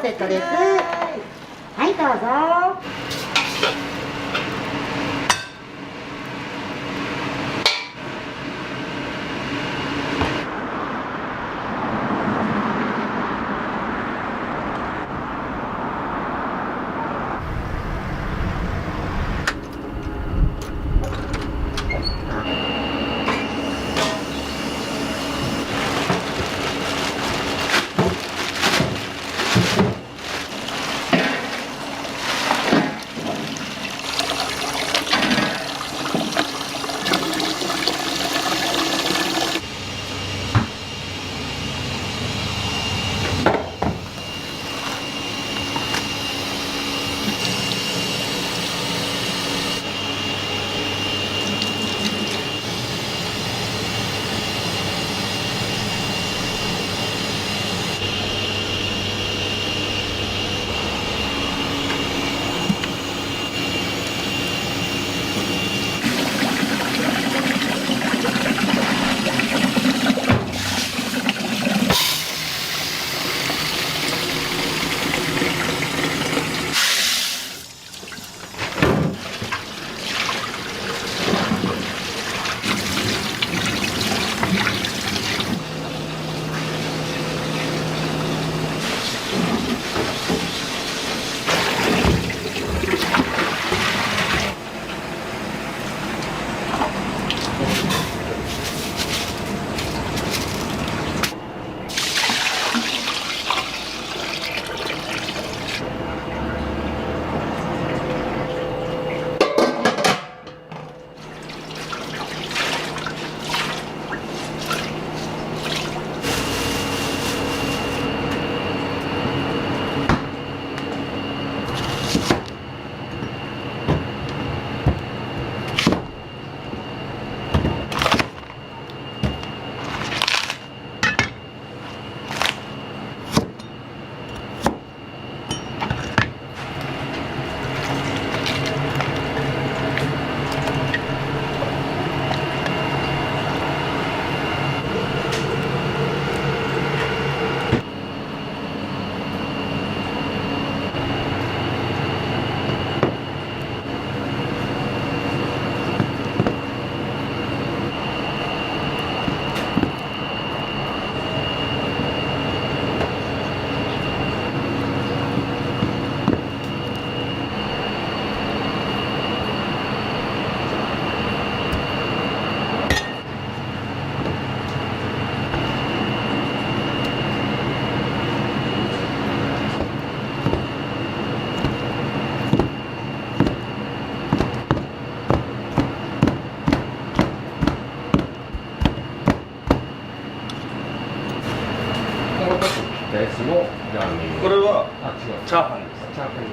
セットです。はい、どうぞ。これはチャーハンです。チャーハン。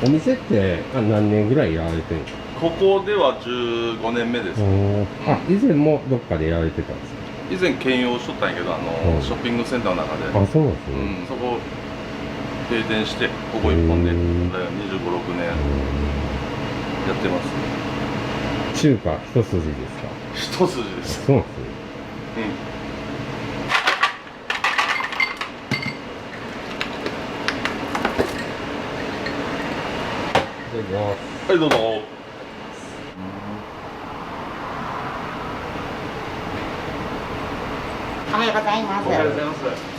お店って何年ぐらいやられてるんですか？ここでは15年目です。あ、以前もどっかでやられてたんですか？以前兼用しとったんやけど、ショッピングセンターの中で、あ、そうなんですね。そこ閉店してここ一本で25、6年やってます。中華一筋ですか？一筋です。そうなんですね。いただきます。はい、どうぞ。おはようございます。おはようございます。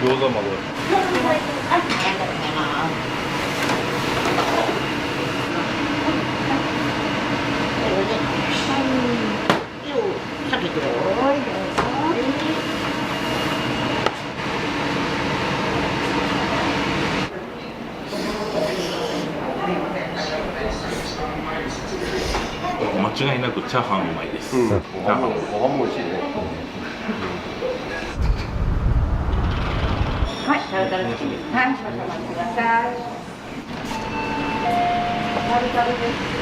餃子まで。間違いなくチャーハンうまいです。チャーハンも美味しいね。はい、タルタルチキンです。はい、少々お待ちください。タルタルです。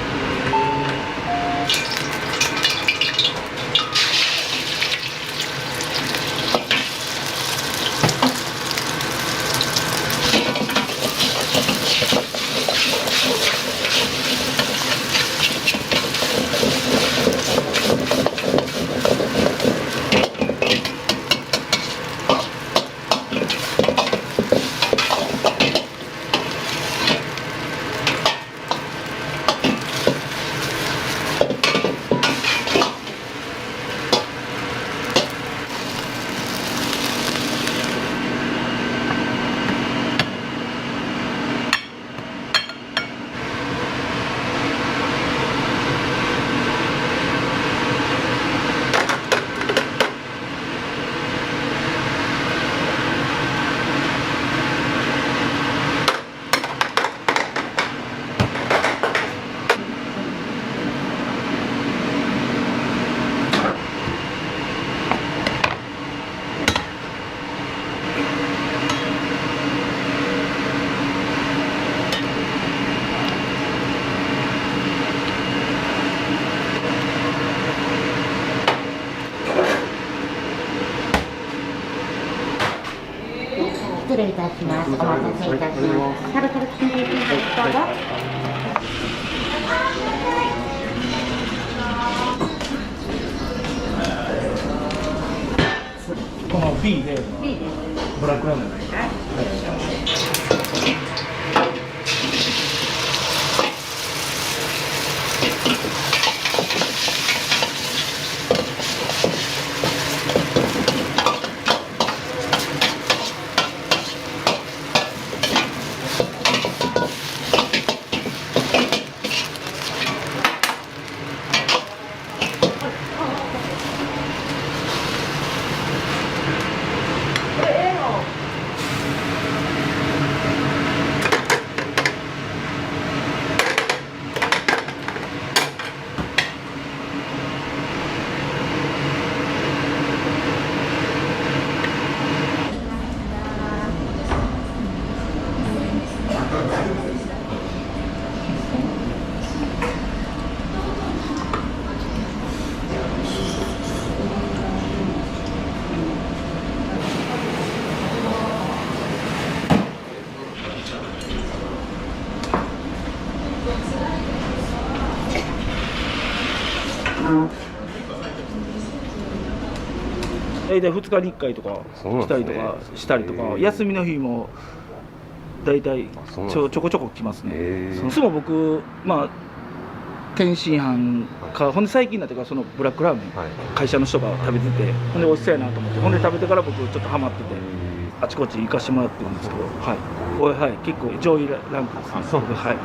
失礼いたします。お待たせいたします。タルタルチキンです。どうぞ。この B で B です。ブラックラムネ。大体2日に1回とか来たりとかしたりとか、休みの日も大体ちょこちょこ来ますね。いつも僕、まあ天津飯か、ほんで最近になってからそのブラックラーメン、会社の人が食べてて、ほんで美味しそうやなと思って、ほんで食べてから僕ちょっとハマってて、あちこち行かしてもらってるんですけど、はい、結構上位ランクですね。そうです。はい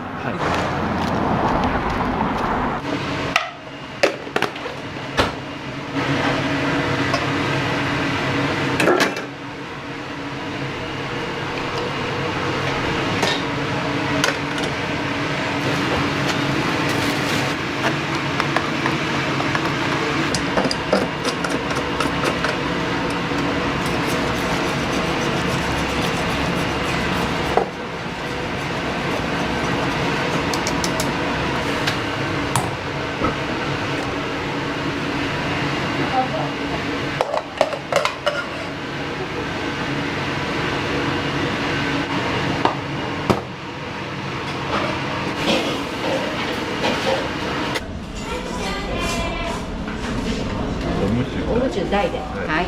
おむつ大で。はい。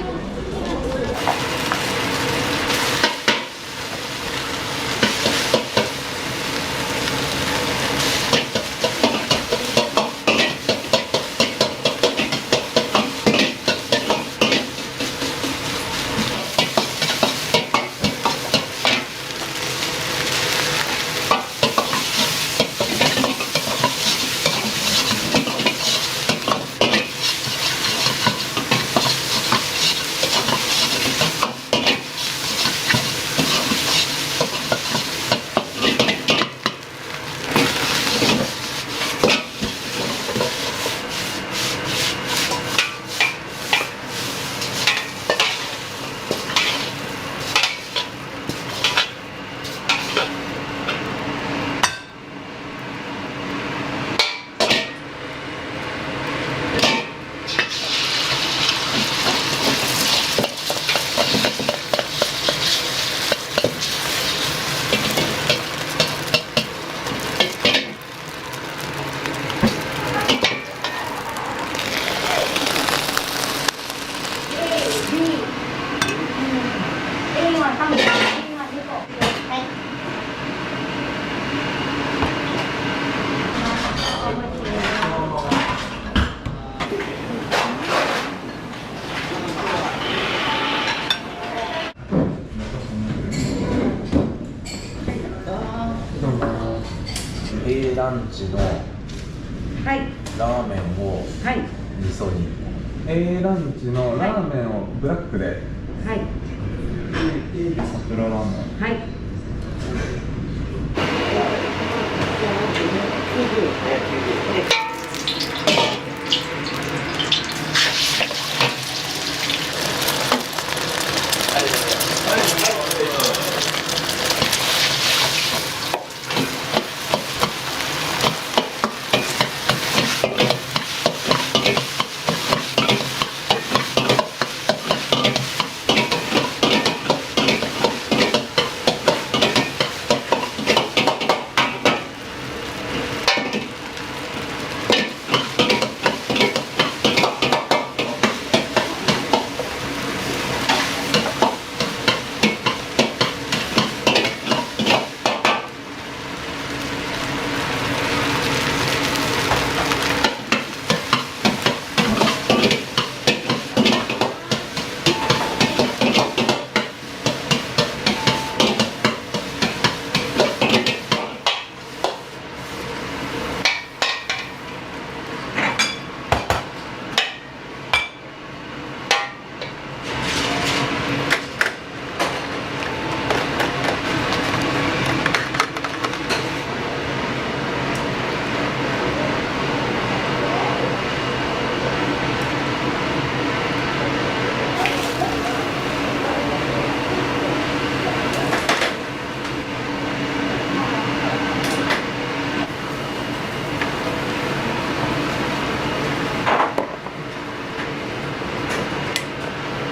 A ランチのはい。ラーメンをはい。味噌に、A ランチのラーメンをブラックで、はい。 A 桜ラーメン、はい。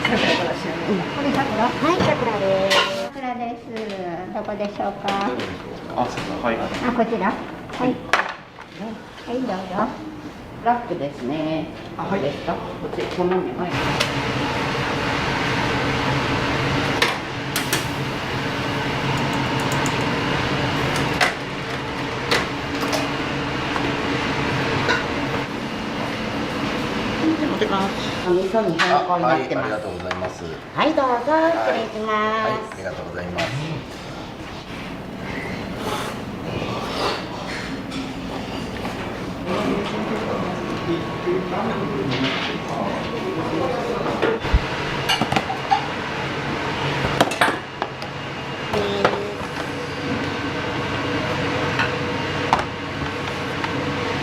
これ桜？はい、桜です。桜です。どこでしょうか？あ、はい。あ、こちら。はい。はい、どうぞ。ラップですね。はい。ですか。こっち、このね、はい。持ってきます。お味噌に変更になってます。ありがとうございます。はい、どうぞ、失礼します。ありがとうございます。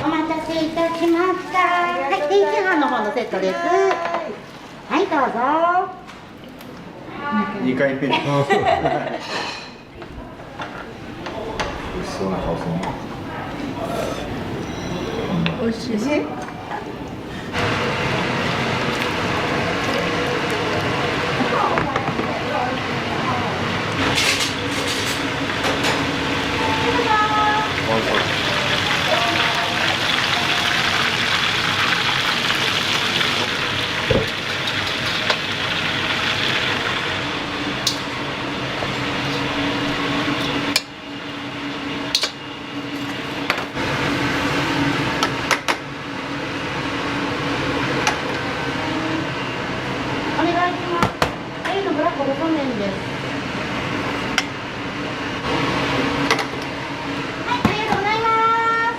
お待たせいたしました。はい、天津飯の方のセットです。はい、どうぞ。2回目。美味しそうな顔するね。美味しい。お願いします。ブラックごそうめんです。はい、ありがとうございます。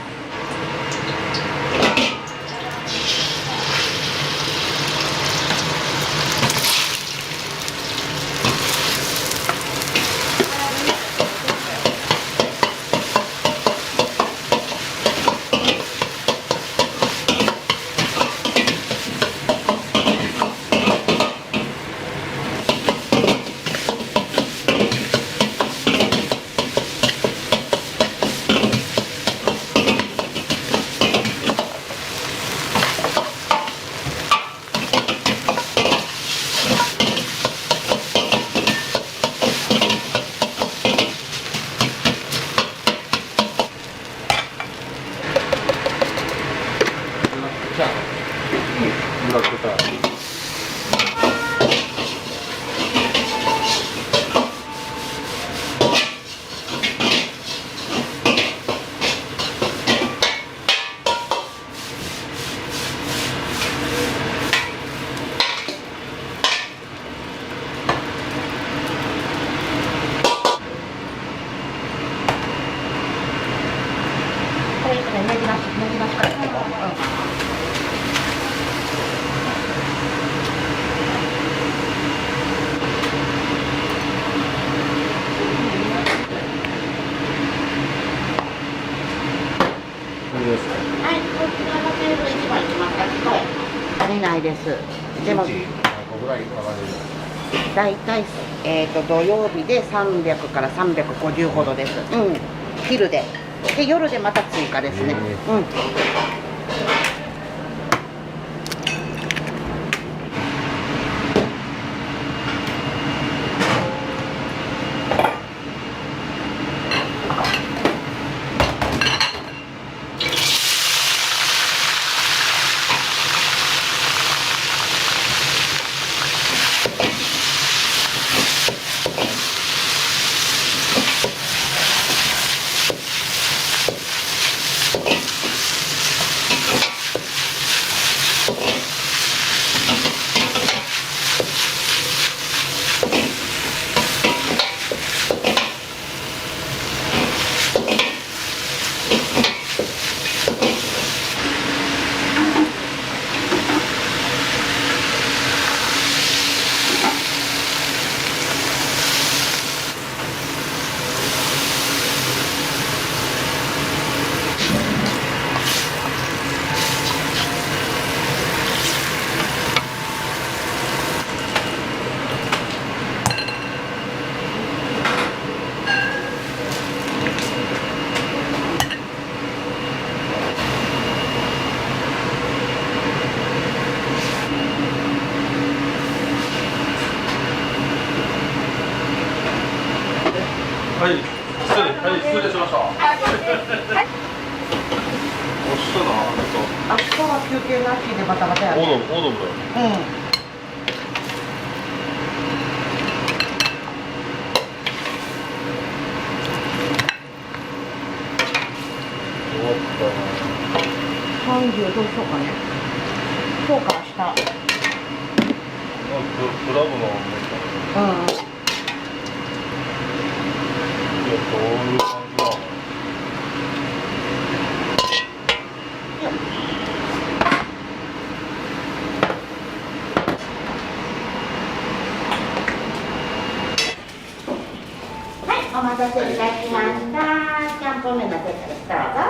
ブラックター。これねぎなしから。これですか。はい、こちらのテーブル1枚いきますか。はい。足りないです。でも何個ぐらい上がれる？大体土曜日で300から350ほどです。うん。昼で。で夜でまた追加ですね。うん。はい、失礼しました。おっしな明日は休憩なしでバタバタやる。オードブル。うん。30どうしようかね。今日から明日。クラブのうん。どういう感じなの？はい、お待たせいたしました。キャンプ麺のセットです。どうぞ。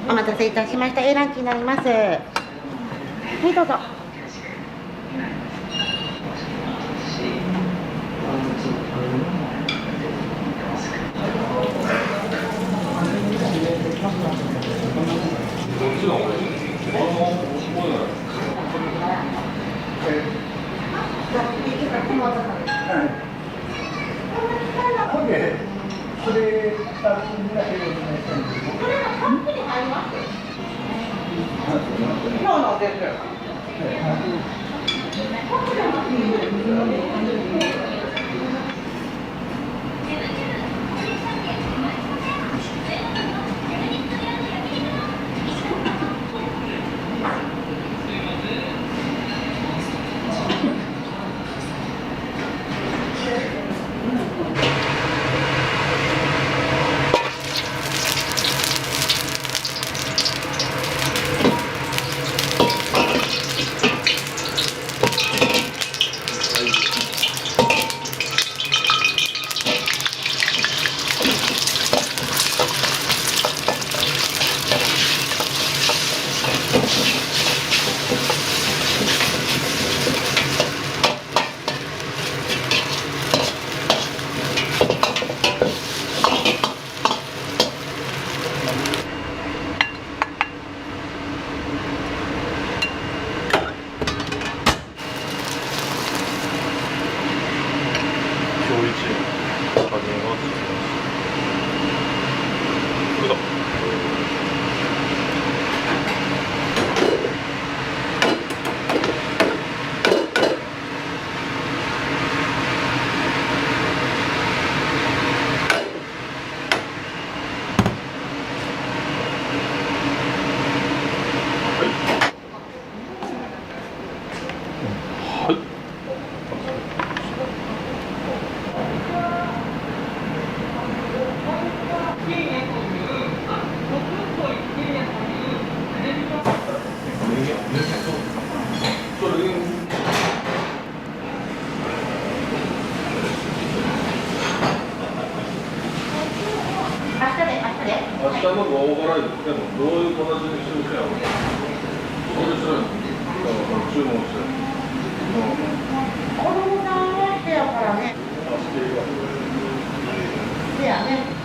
お待たせいたしました。A ランチになります。はい、どうぞ。明日の午後からでもどういう形にしてほしいやろ。そうですよ。注文して。子供さんはしてやからね。せやね。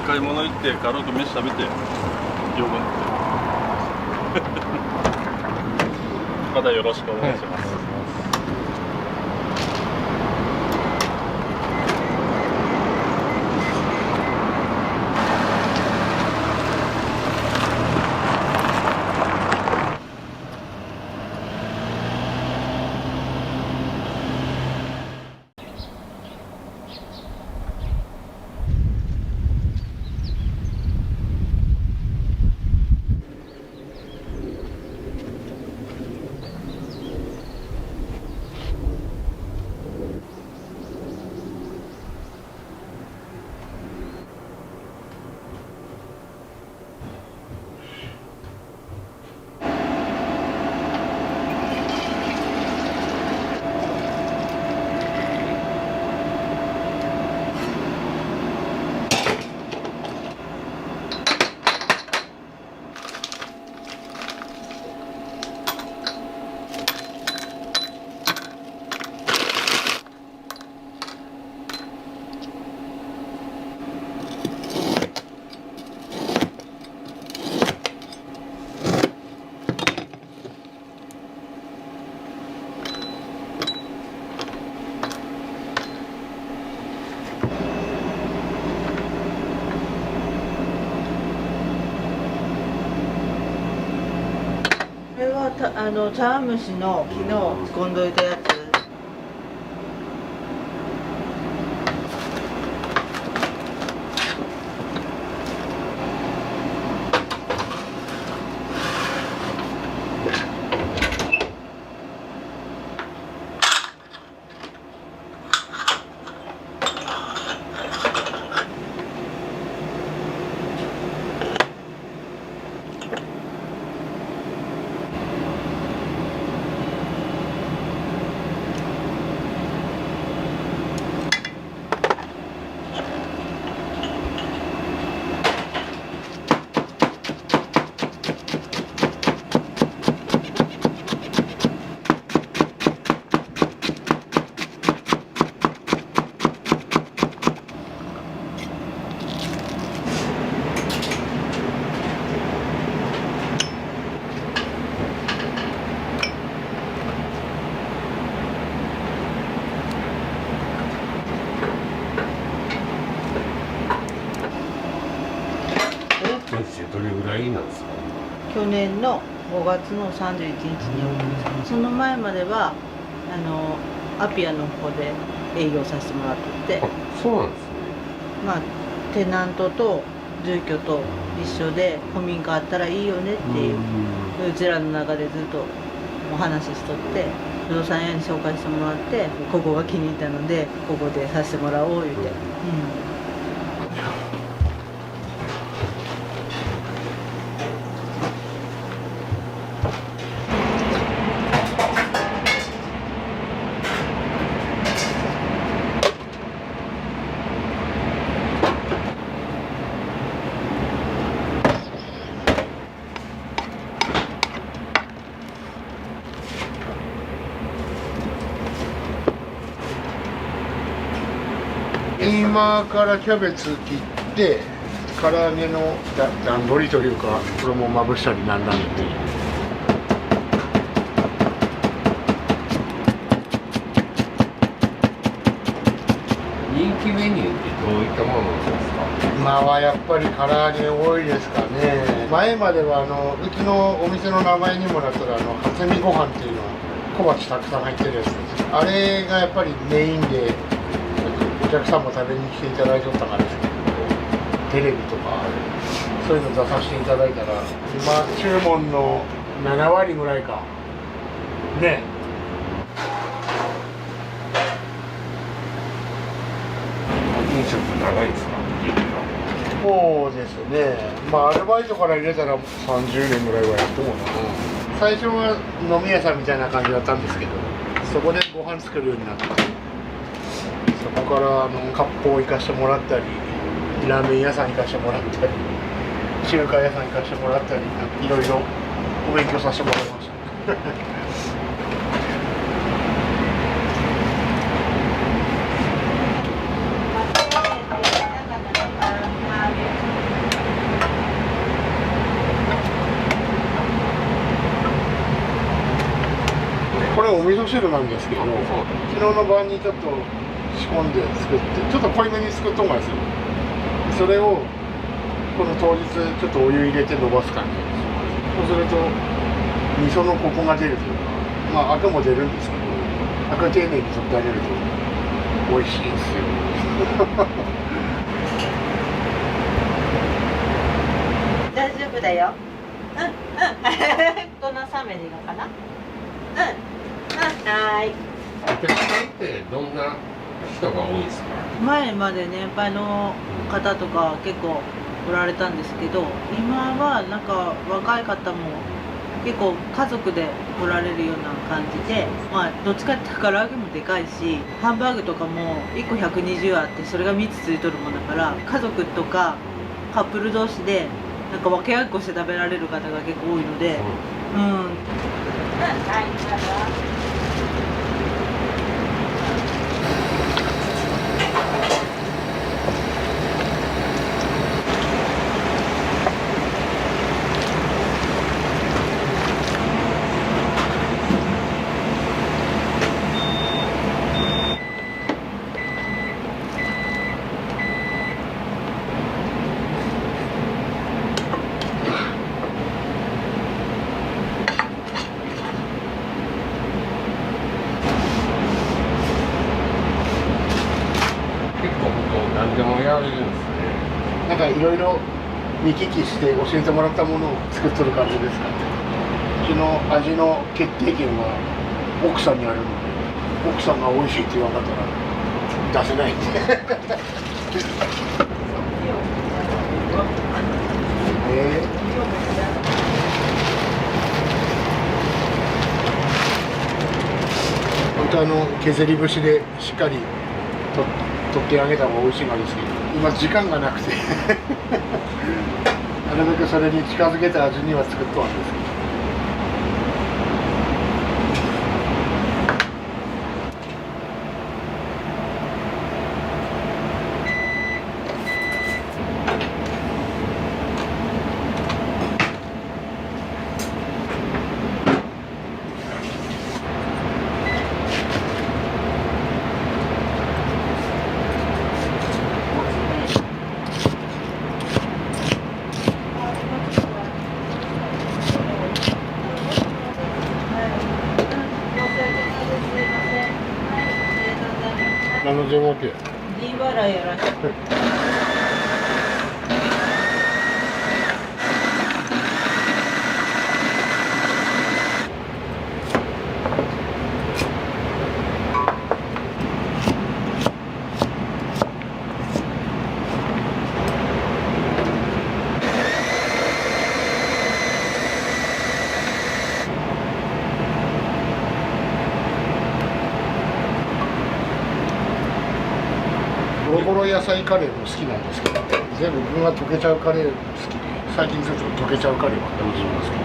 買い物行って軽く飯食べてよくまたよろしくお願いします。これは茶碗蒸しの昨日仕込んどいたやつ。どれぐらいなんですか？去年の5月の31日にオープンした。その前まではアピアの方で営業させてもらってて、そうなんですね。まあテナントと住居と一緒で古民家あったらいいよねっていう、うちらの中でずっとお話ししとって、不動産屋に紹介してもらって、ここが気に入ったのでここでさせてもらおう言うて。今からキャベツ切って唐揚げの段取りというか衣をまぶしたりなんなんで人気メニューってどういったものなんですか？今はやっぱり唐揚げ多いですかね。前まではうちのお店の名前にもなったら初見ご飯っていうの小鉢たくさん入ってるやつです。あれがやっぱりメインでお客さんも食べに来ていただいておったからですけど、テレビとかそういうの出させていただいたら今注文の7割ぐらいかね。飲食長いですか？そうですね。まあアルバイトから入れたら30年ぐらいはやってもな。最初は飲み屋さんみたいな感じだったんですけど、そこでご飯作るようになって、そこから割烹行かしてもらったり、ラーメン屋さん行かしてもらったり、中華屋さん行かしてもらったり、いろいろお勉強させてもらいました。これお味噌汁なんですけど、昨日の晩にちょっと仕込んで作って、ちょっと濃いめに作っとんがですよ。それをこの当日ちょっとお湯入れて伸ばす感じです。そうすると味噌のコクが出るというか、まあアクも出るんですけど、アク丁寧に取ってあげると美味しいですよ。大丈夫だよ。うんうん。大人3名でいいのかな。はい。お客さんってどんな人が多いですか？前まで年配の方とか結構おられたんですけど、今はなんか若い方も結構家族でおられるような感じで、まあどっちかっていうと唐揚げもでかいし、ハンバーグとかも1個120あって、それが3つついとるもんだから、家族とかカップル同士でなんか分け合いっこして食べられる方が結構多いので、うん。何でもやられるんですね。なんかいろいろ見聞きして教えてもらったものを作っとる感じですかね。うちの味の決定権は奥さんにあるので、奥さんが美味しいって言わなかったら出せないんで。本当削り節でしっかり取ってあげた方が美味しいんですけど、今時間がなくてなるべくそれに近づけた味には作っとはんですけど。何の電話系？ D 払いやらしい。ゴロゴロ野菜カレーも好きなんですけど、全部具が溶けちゃうカレー好きで、最近ちょっと溶けちゃうカレーばっかりしますけど。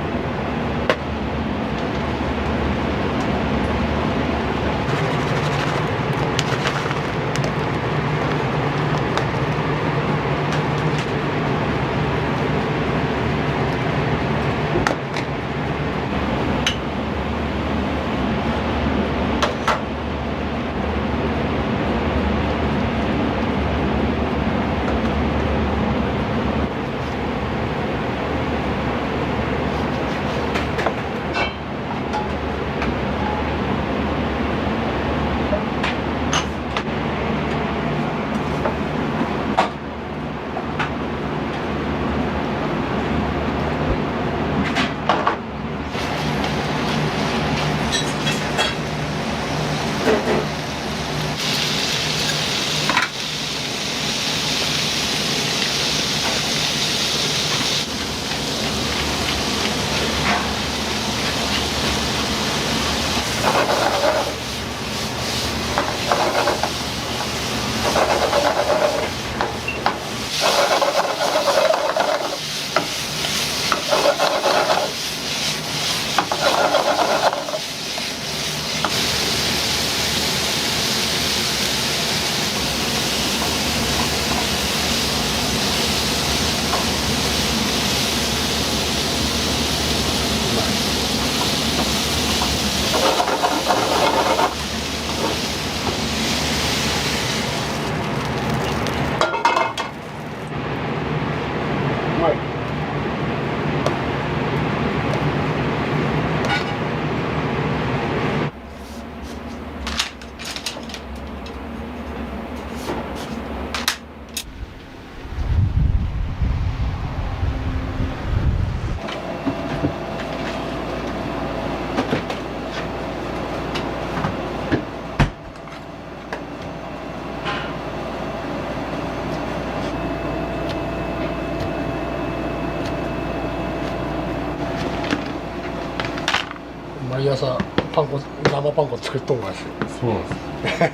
毎朝パン粉生パン粉作っとんがし。そうなんですね。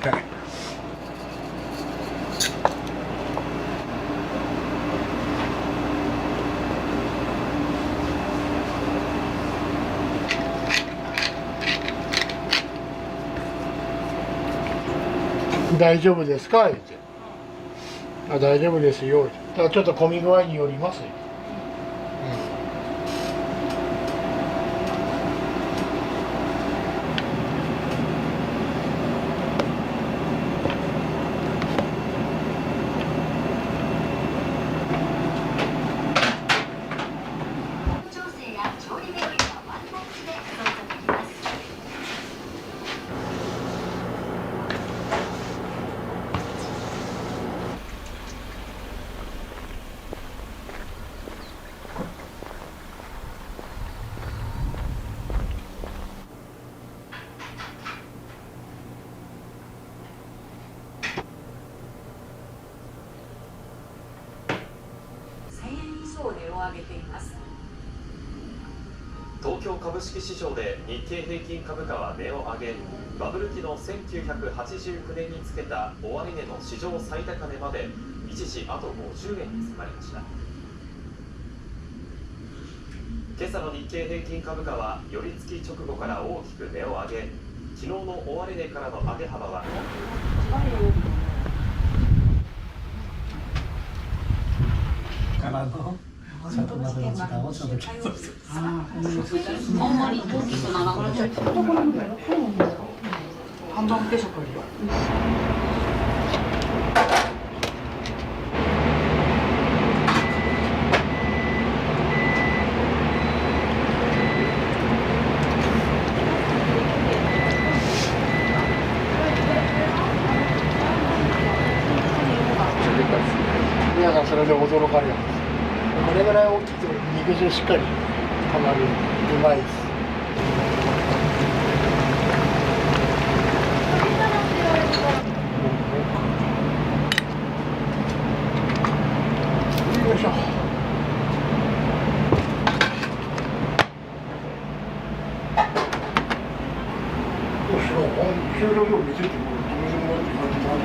大丈夫ですか言って。あ、大丈夫ですよ。ただちょっと混み具合によりますよ。調整や調理料理はワンタッチで操作できます。1000円以上値を上げています。東京株式市場で日経平均株価は値を上げ、バブル期の1989年につけた終値の史上最高値まで一時あと50円に迫りました。今朝の日経平均株価は寄り付き直後から大きく値を上げ、昨日の終値からの上げ幅はからのちゃんとまでの時間をちゃんと計算してあんまり大きくならない。ハンバーグ定食よ。皆さんそれで驚かれるんです。これぐらい大きくて肉汁しっかりたまる。うまいです。よいしょ。終了量見せてもらってもらって感じかな。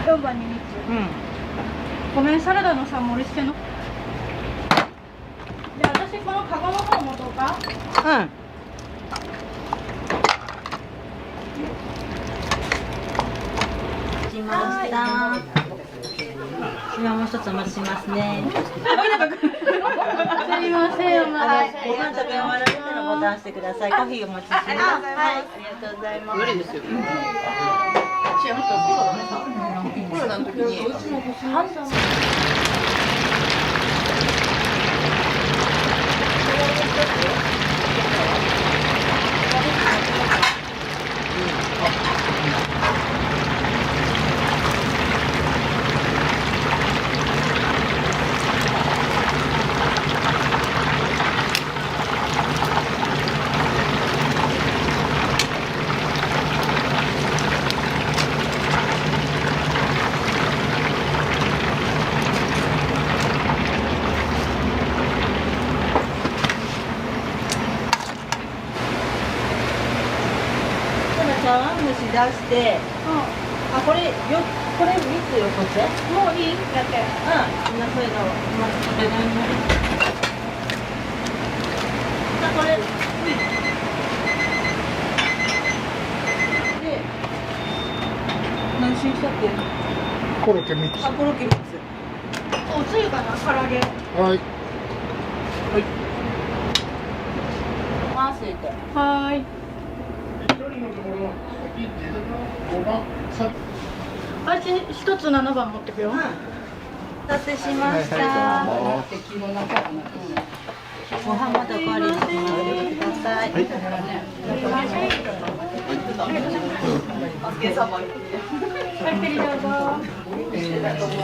4番に3つ。ごめん、サラダのさ盛り付けの。じゃあ私このカゴの方持とうか。しました。今もう一つお待ちしますね。すみません、ご飯食べ終わられたらボタンしてください。コーヒーお待ちします。はい、ありがとうございます。無理ですよ。コロナの時に茶碗蒸し出して、あ、これ3つよ、こっち。もういいだって。みんなそういうのまず食べないの。さあ、これ。で、何種したっけ？コロッケ3つ。あ、コロッケ3つ。おつゆかな、唐揚げ。はい。回してて。はーい。私1つ7番持ってくよ。お待たせしました。ご飯またおかわりしてください。はい。お疲れ様。はい、どうぞ。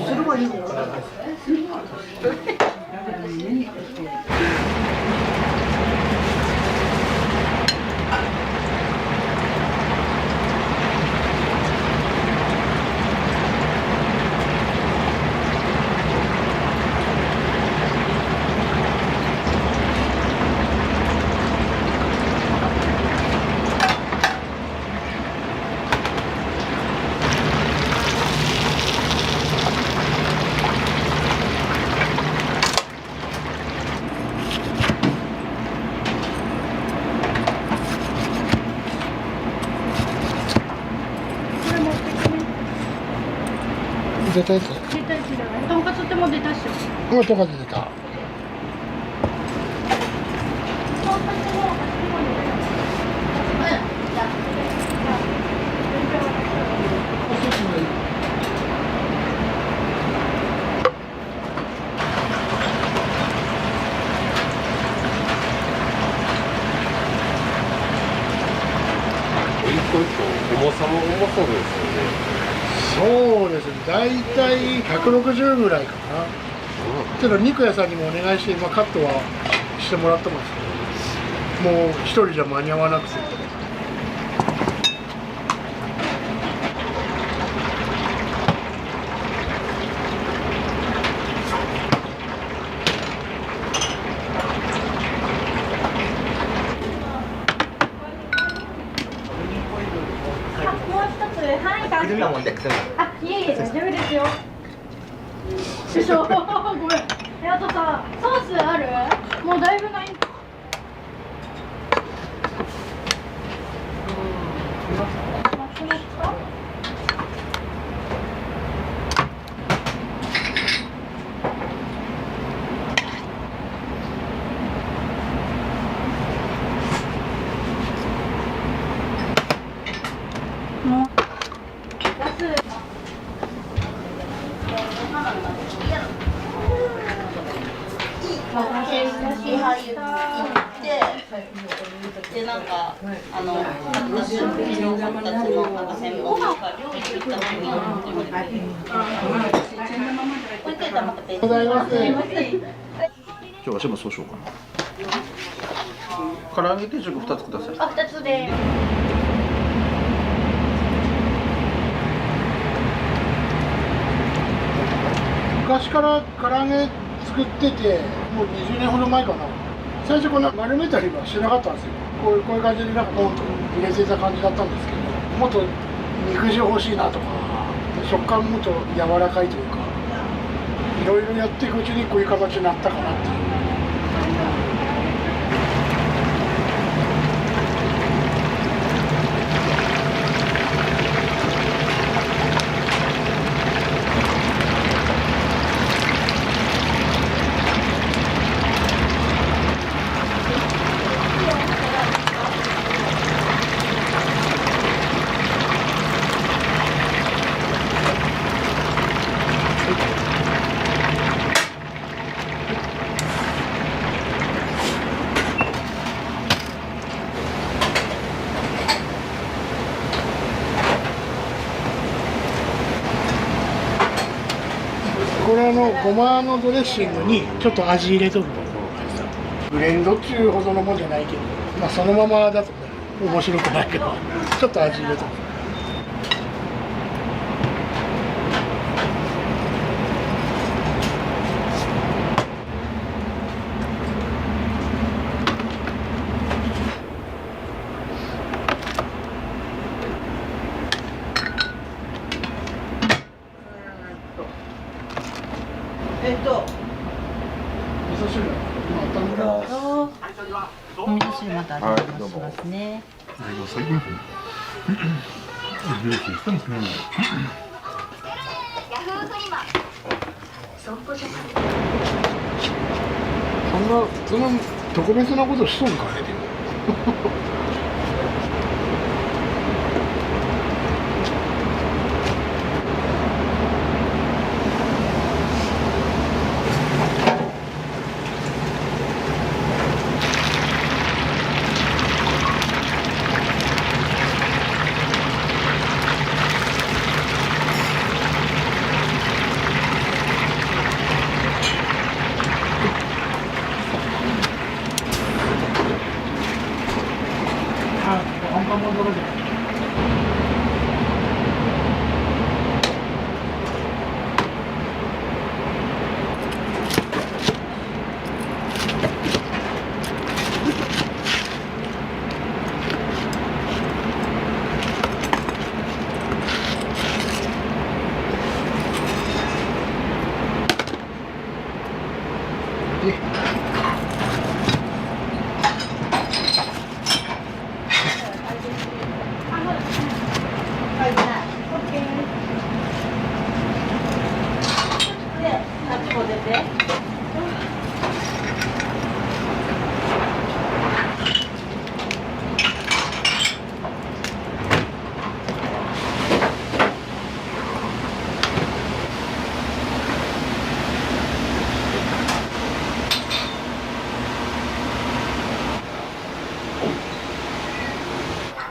それはいいのかな。出たやつ。出たやつじゃない。とんかつってもう出たっしょ。もうとか出た。一個一個重さも重そうですよね。そうですね。だいたい160ぐらいかな。ちょっと肉屋さんにもお願いして今カットはしてもらってますけど、もう一人じゃ間に合わなくて。もう一つ、はい、車持ってくる。あ、いえいえ、大丈夫ですよ。よいしょ、ごめん。あとさ、ソースある？もうだいぶない。もうでなんか私の専門が料理といった時にございます。今日はしもそうしようかな。唐揚げ定食2つください。あ、2つで。昔から唐揚げ作ってて、もう20年ほど前かな。最初こんな丸めたりはしなかったんですよ。こういう感じでなんかポンと入れてた感じだったんですけど、もっと肉汁欲しいなとか、食感もっと柔らかいというか、いろいろやっていくうちにこういう形になったかなっていう。これごまのドレッシングにちょっと味入れとくとブレンドっていうほどのもんじゃないけど、まあそのままだと面白くないけどちょっと味入れとく。味噌汁今温めます。お味噌汁また味玉しますね。そんな特別なことしとんかねでも。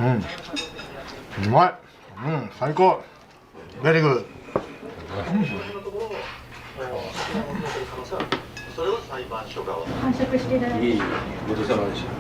うまい。最高。ベリーグッド。それは裁判所側。完食していただいて。いいごちそうさまでした。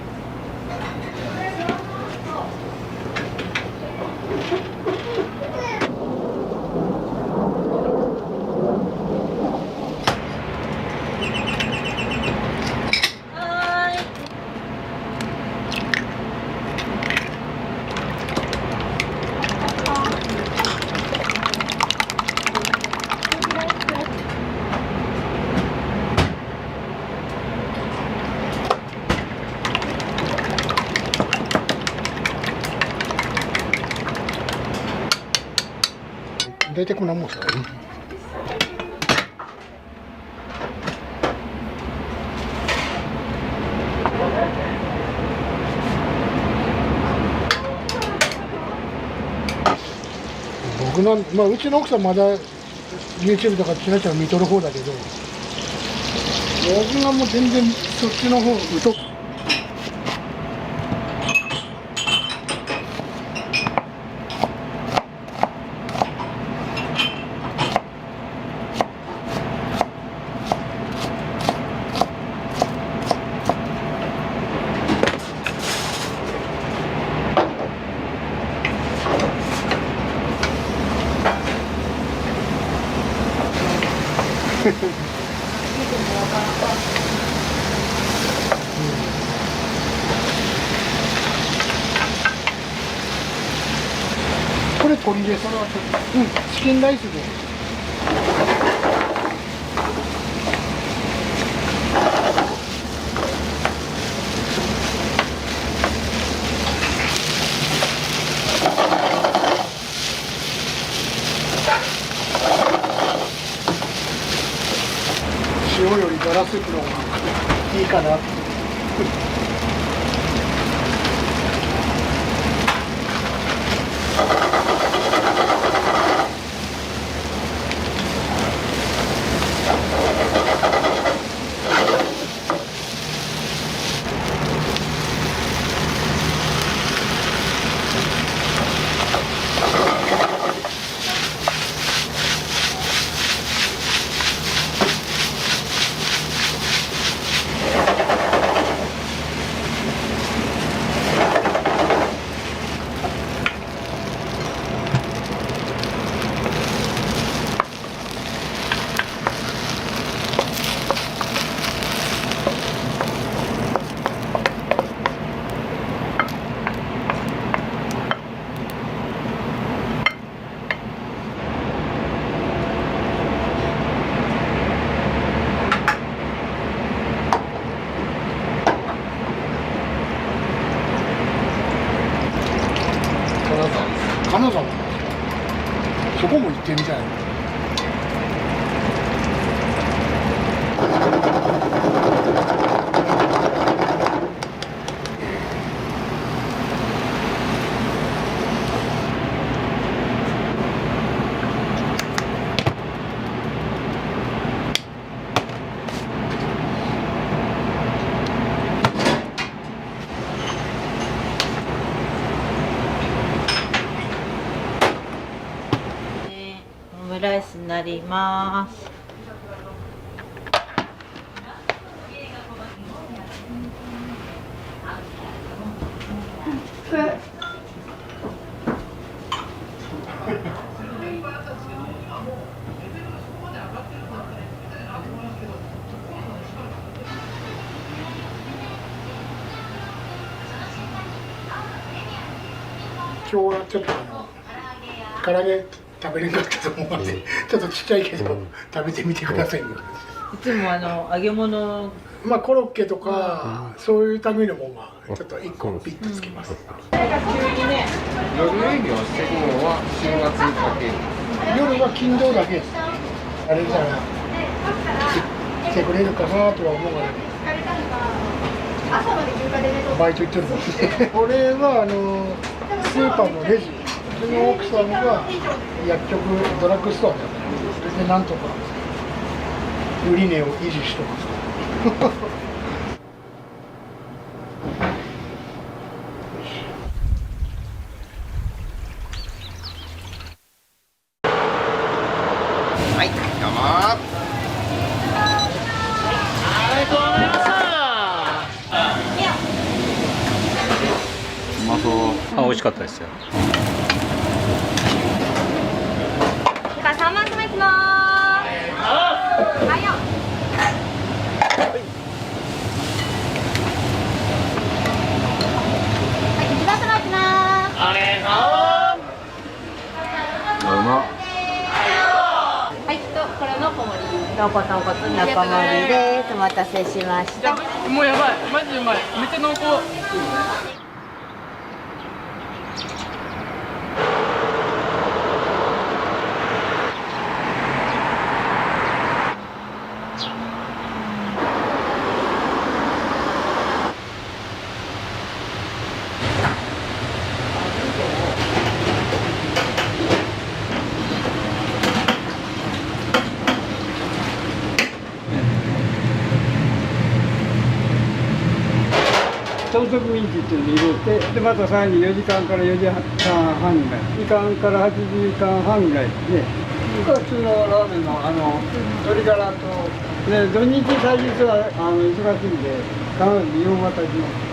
大体こんなもんですかね。僕なん、まあ、うちの奥さんまだ YouTube とかちらちら見とる方だけど、僕がもう全然そっちの方疎く。これ鶏です。チキンライスで。塩よりガラスープの方がいいかなって。金沢、そこも行ってみたい。オムライスになります。今日はちょっと唐揚げ食べれなかったと思うんで、ちょっとちっちゃいけど、食べてみてくださいね。いつも揚げ物、まあコロッケとか、そういうためのもまあちょっと1個ピッとつけます。夜営業してるのは週末だけ。夜は勤労だけです。あれじゃな来てくれるかなとは思うがね。バイト行ってるもんね。俺はスーパーのレジ、うちの奥さんが薬局ドラッグストアでやってる。それでなんとか売り値を維持してます。美味しかったですよ。じゃあ3番様いきまーす。はいよ。はい、1番様いきまーす。うまっ。はい、これの小盛り。豚骨中盛りです。お待たせしました。もうやばい、マジでうまい、めっちゃ濃厚。朝食ミンチっていうのを入れて、でまたさらに4時間から4時間半ぐらい、2時間から8時間半ぐらいで、普通のラーメンの鶏ガラと、で土日祭日は忙しいんで、必ず夕方行きます。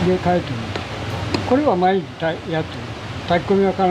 で帰ってこれは毎日やってる。炊き込みは必ず。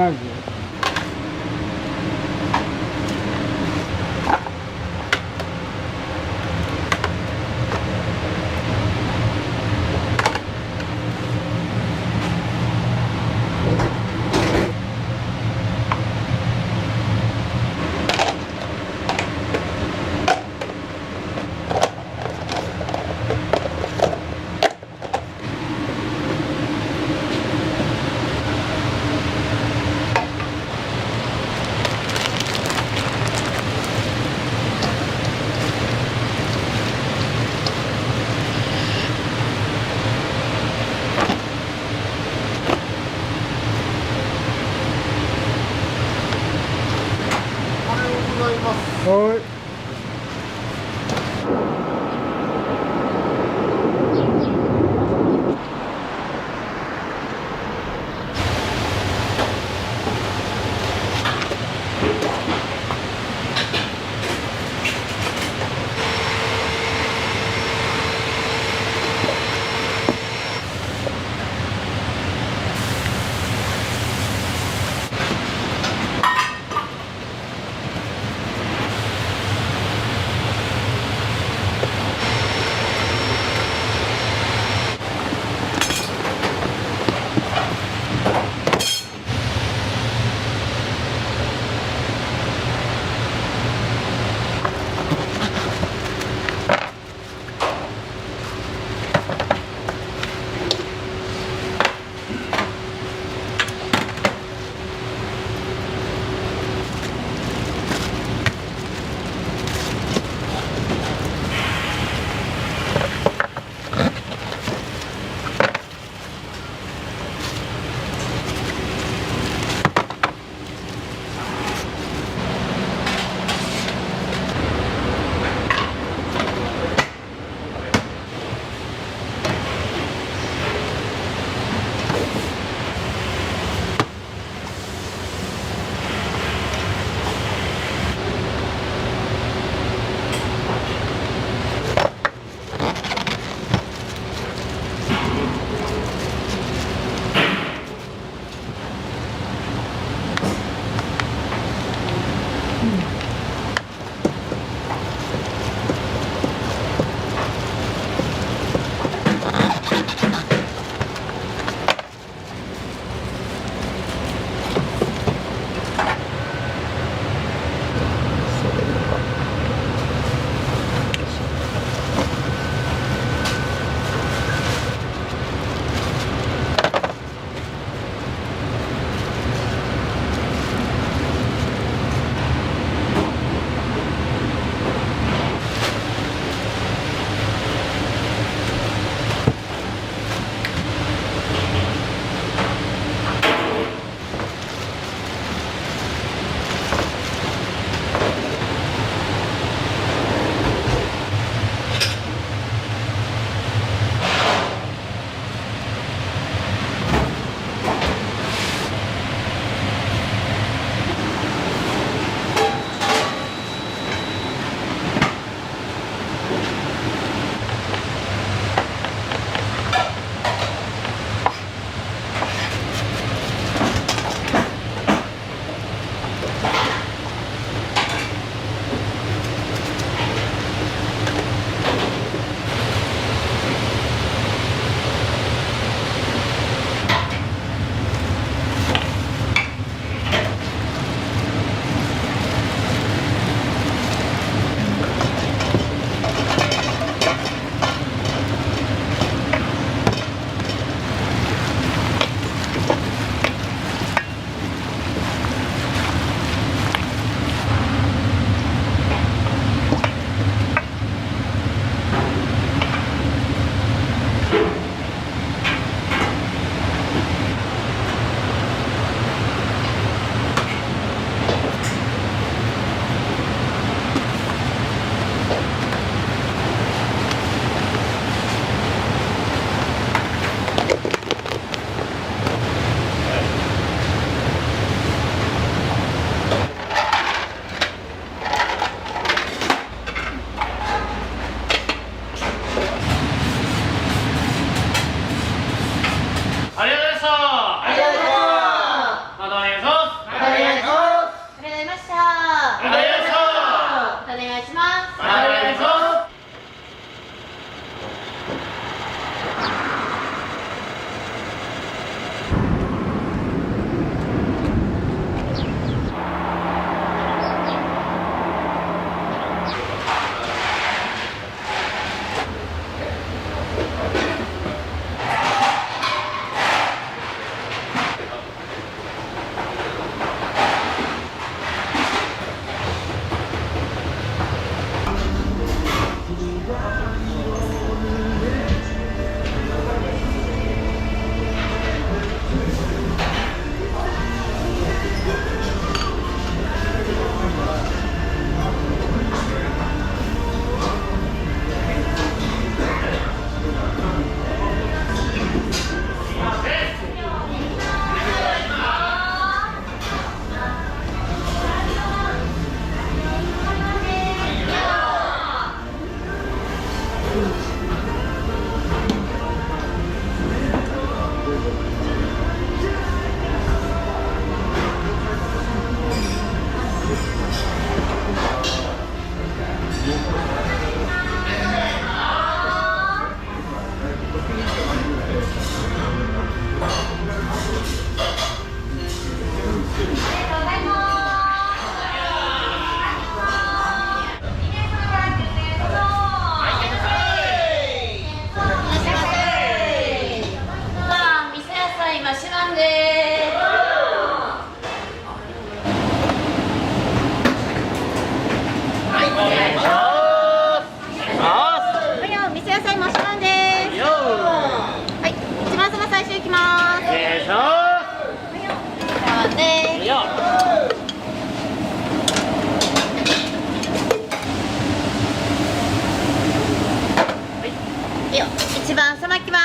一番さまきま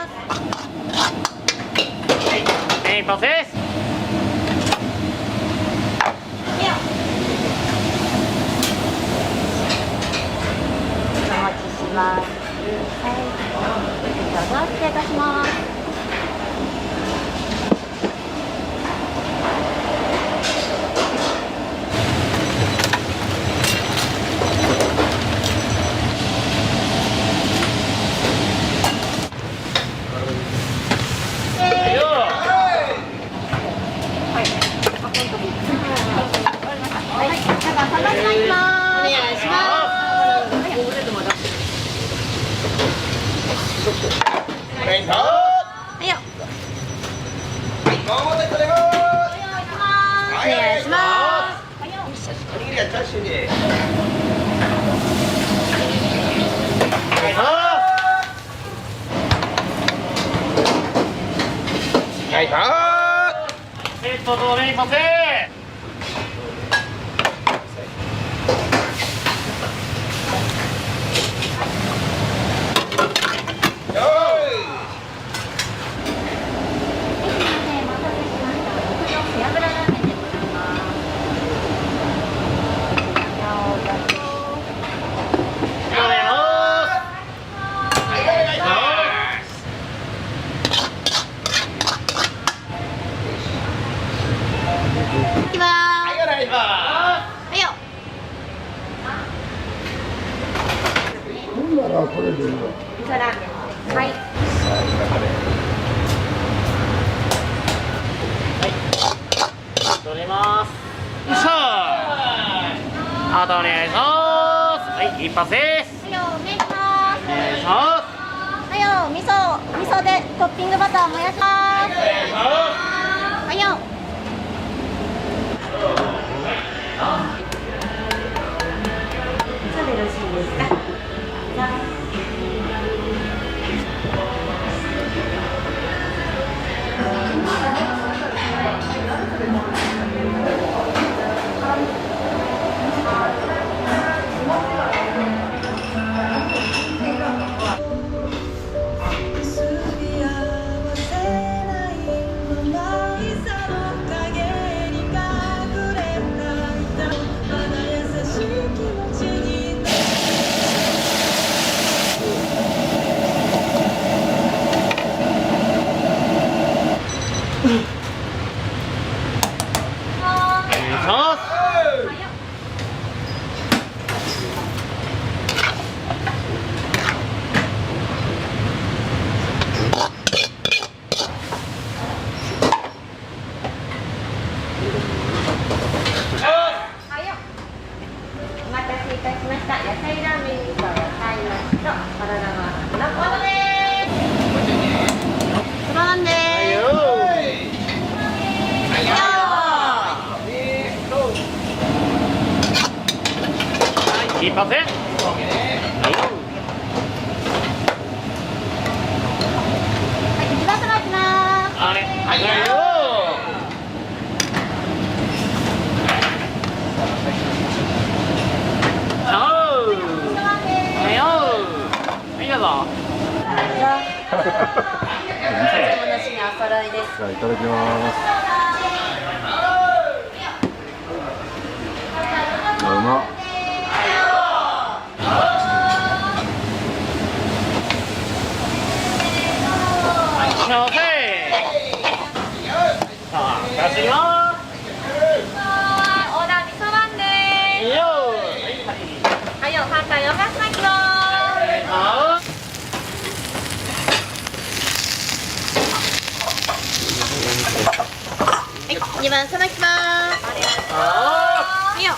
す。メインパスです。お待ちします。はい、どうぞ失礼いたします。あとお願いします。はい、一発です。はいよ、お願いします。お願いします。はいよ、味噌でトッピングバター燃やします。はいよ。そうでよろしいですか。せいたしました。野菜ラーメン味噌野菜増しとサラダバーガーのコードです。そらなんでー一発。一番さばきまーす。あれ。はいよ。じゃあいただきます。うまっ。さあ、出します。オーダー味噌ランでーす。はいよ、簡単よかったきまーす。2番さばきまーす。はいよ。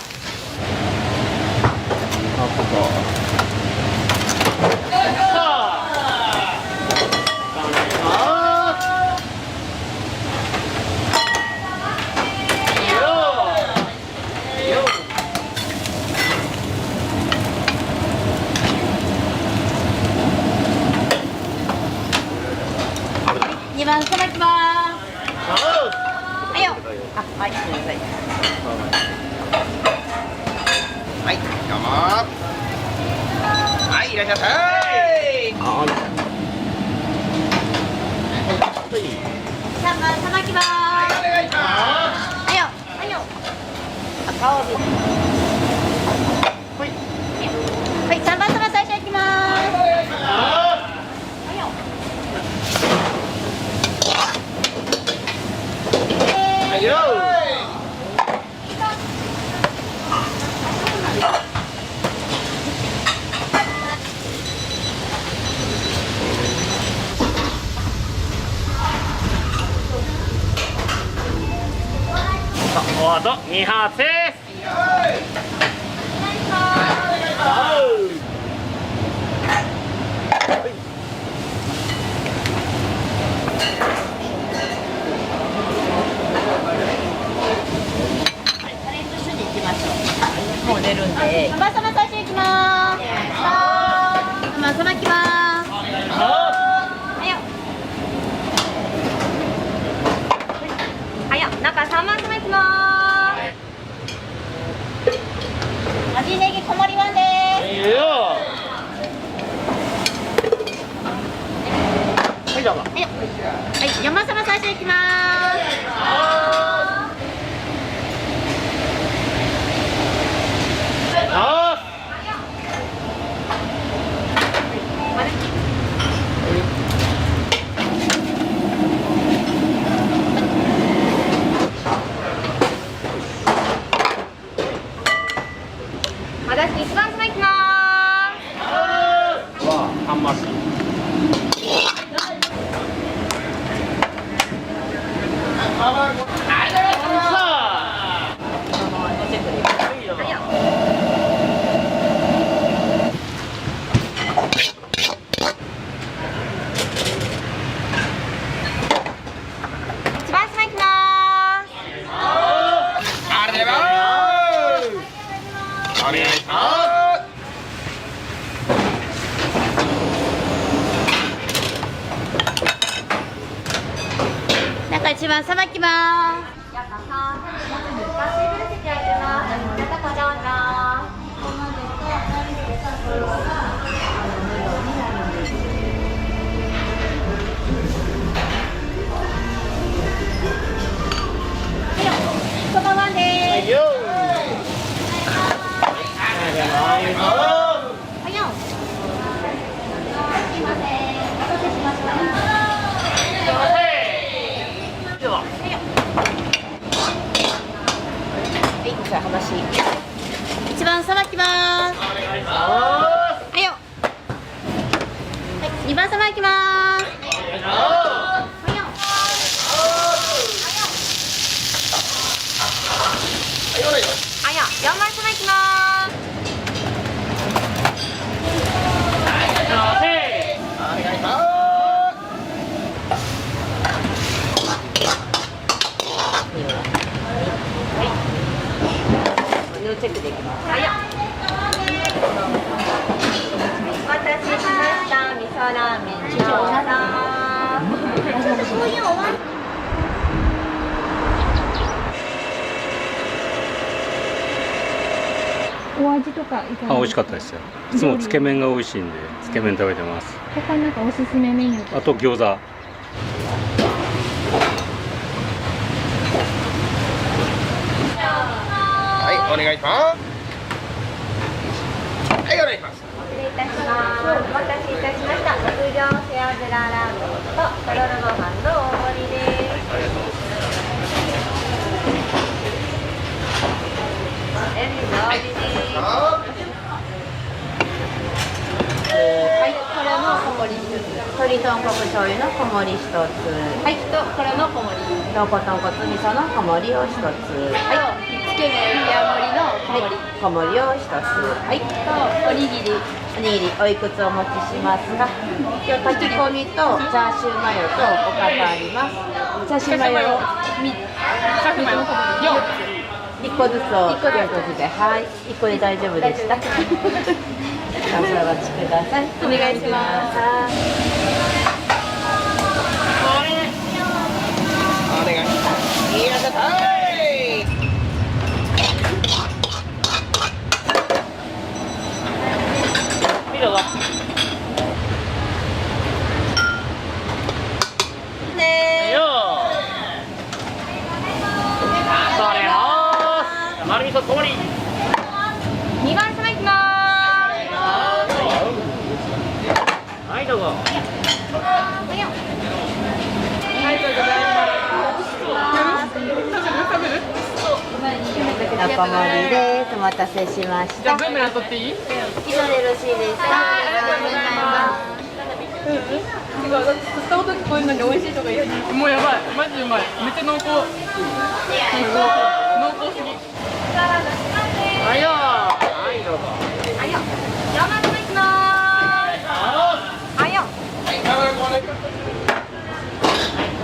2番さばきまーす。はいよ。あ、はい、ごめんなさい。はい、どうもはい、いらっしゃいませ3番さばきまーす。はい、お願いします。はいよ。はいよ。赤帯。はい。はい、3番さば最初いきまーす。はいよ。はいよ。さあ、おあと2発です。もう寝るんで。3番さば最初いきまーす。3番さばきまーす。はいよ。はいよ。中3番さばきまーす。味ネギ小盛りワンでーす。はい、どうぞ。はいよ。はい、4番さば最初いきまーす。私一番さばきまーす。ハンマー式。一番さばきまーす。ありがとうございますお願いします中一番さばきまーす。やったさ、難しいブル席開いてます。やったかじゃんな。そばまでーす。はいよ。すいません。お待たせしました。では。そういうおわんお味とかいかがですか？美味しかったですよ。いつもつけ麺が美味しいんで、つけ麺食べてます。他なんかおすすめメニューとか。あと餃子。はい、お願いします。はい、お願いします。失礼いたします。お待たせいたしました。極上背脂ラーメンととろろご飯の大盛りです。はい、これの小盛り一つ。鶏豚骨醤油の小盛り一つ。はい、とこれの小盛り。豚骨味噌の小盛りを一つ。はい、つけ麺冷盛りの小盛り。小盛りを一つ。はい、とおにぎり。おにぎりおいくつお持ちしますか？今日炊き込みとチャーシューマヨとおかかあります。チャーシューマヨ1個ずつを1個ずつで、はい、1個で大丈夫でした。どうぞお待ちください。お願いします。お願いします。いらっしゃい。見ろぞ。ねよそれよー。丸味噌小盛り。2番様いきまーす。はいどうぞ。はい、どうぞ。中盛りです。お待たせしました。じゃあ全部取っていい？以上でよろしいですか？ありがとうございます。違う、だって吸った音聞こえるのに美味しいとか言う。もうやばい、マジうまい。めっちゃ濃厚。濃厚すぎ。はいよー。はいどうぞ。はいよ。4番様いきまーす。はいよ。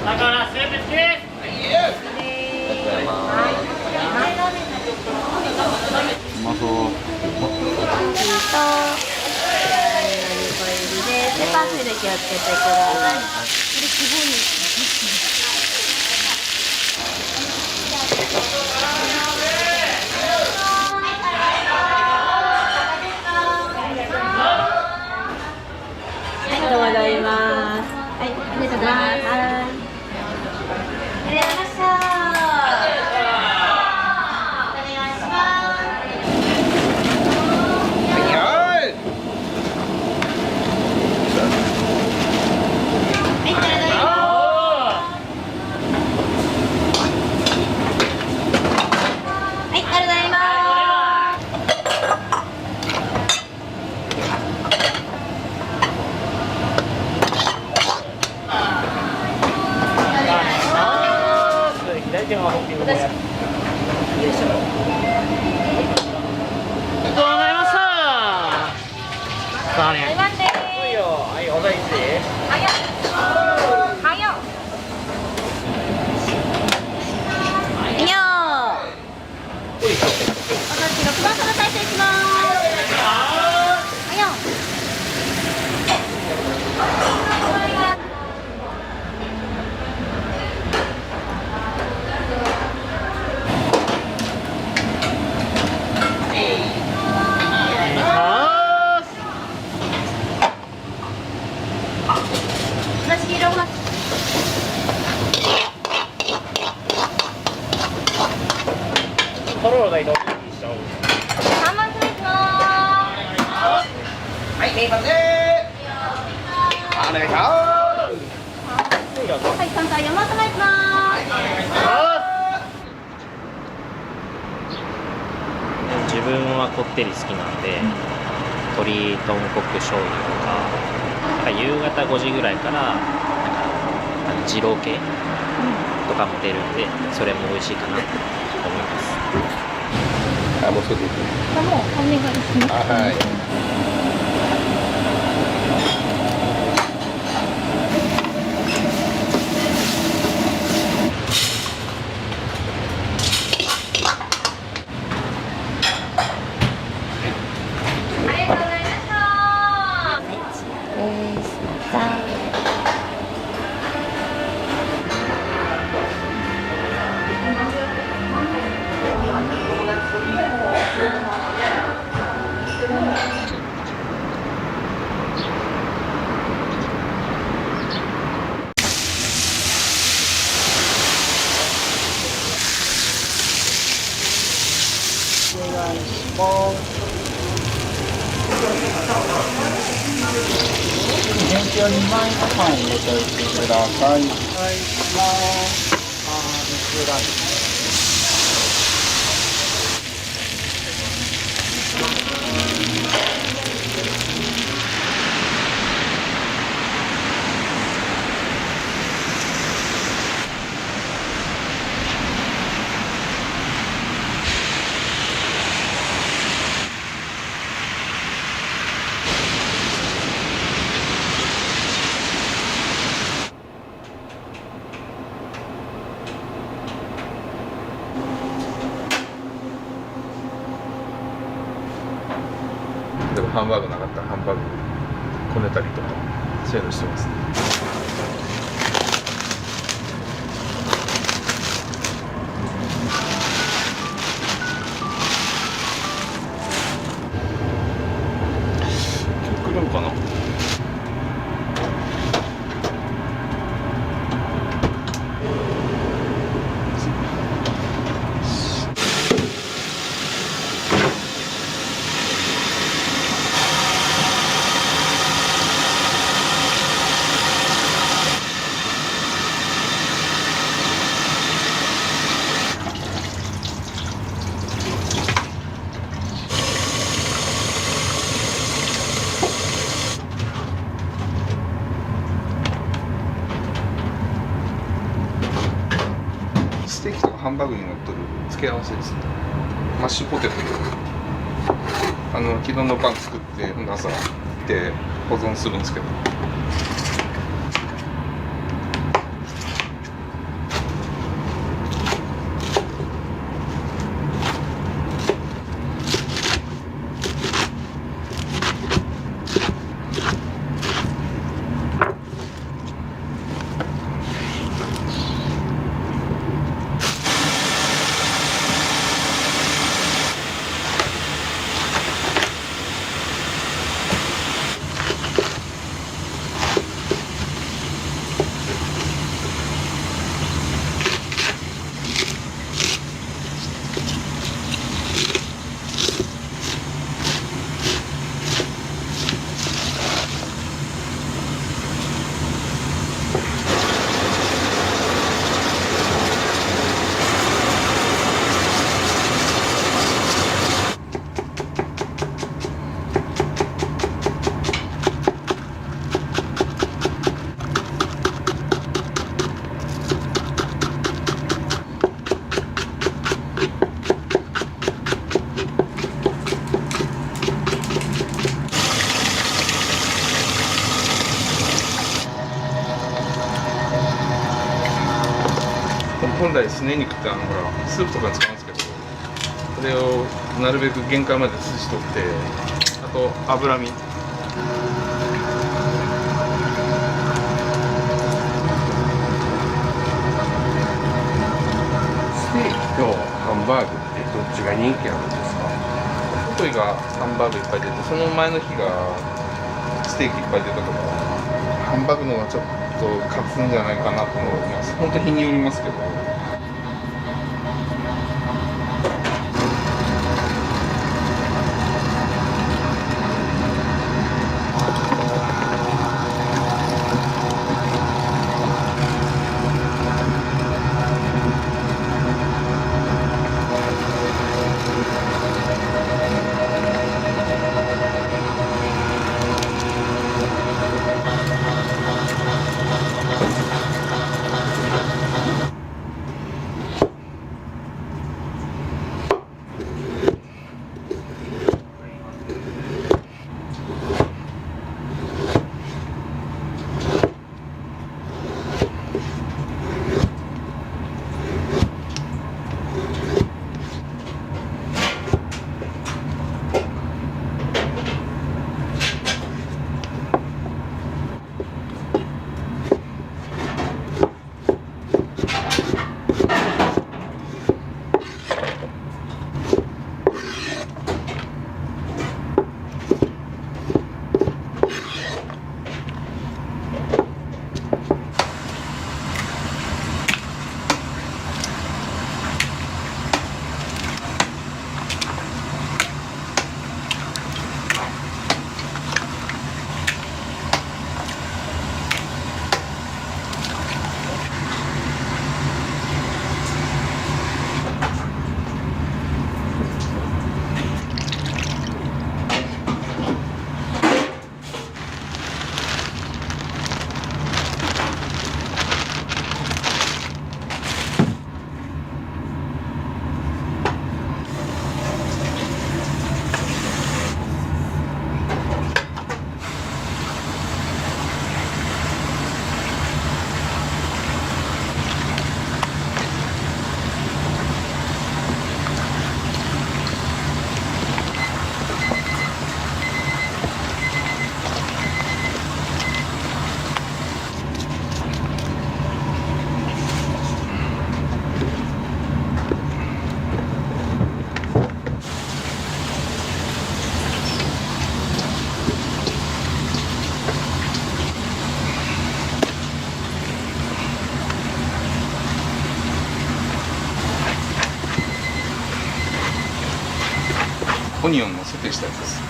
だからスープ付きです。うまそう。でパフェで気をつけてください。ありがとうございます。はい、ありがとうございます。ありがとうございました。お願いします。左手はホッピングで。よいしょ。ありがとうございました。さあね。はいよ。はい、お大事で。はいよ。はいよ。はいよ。お私6番様再生します。はいよ。とろろが移動しちゃおう。3番様いきまはい、レイバンでーす。お願いします。はい、3回4番様いきま自分はこってり好きなんで、鶏豚骨醤油とか、夕方5時ぐらいから二郎系とかも出るんで、それも美味しいかなと思います。あ、もう少しです。もうお願いします。はい。よ2枚ご飯入れておいてください。はい、水が。でもハンバーグなかったらハンバーグこねたりとかそういうのしてますね。今日来るんかな。ステーキとかハンバーグに乗っとる付け合わせですね。マッシュポテトと昨日のパン作って朝で保存するんですけど、本来すね肉ってほらスープとかに使うんですけど、これをなるべく限界まで筋取って、あと脂身。ステーキとハンバーグってどっちが人気あるんですか？おとといがハンバーグいっぱい出て、その前の日がステーキいっぱい出たとか、ハンバーグの方がちょっと勝つんじゃないかなと思います。本当日によりますけど。ニオンのソテーしたやつです。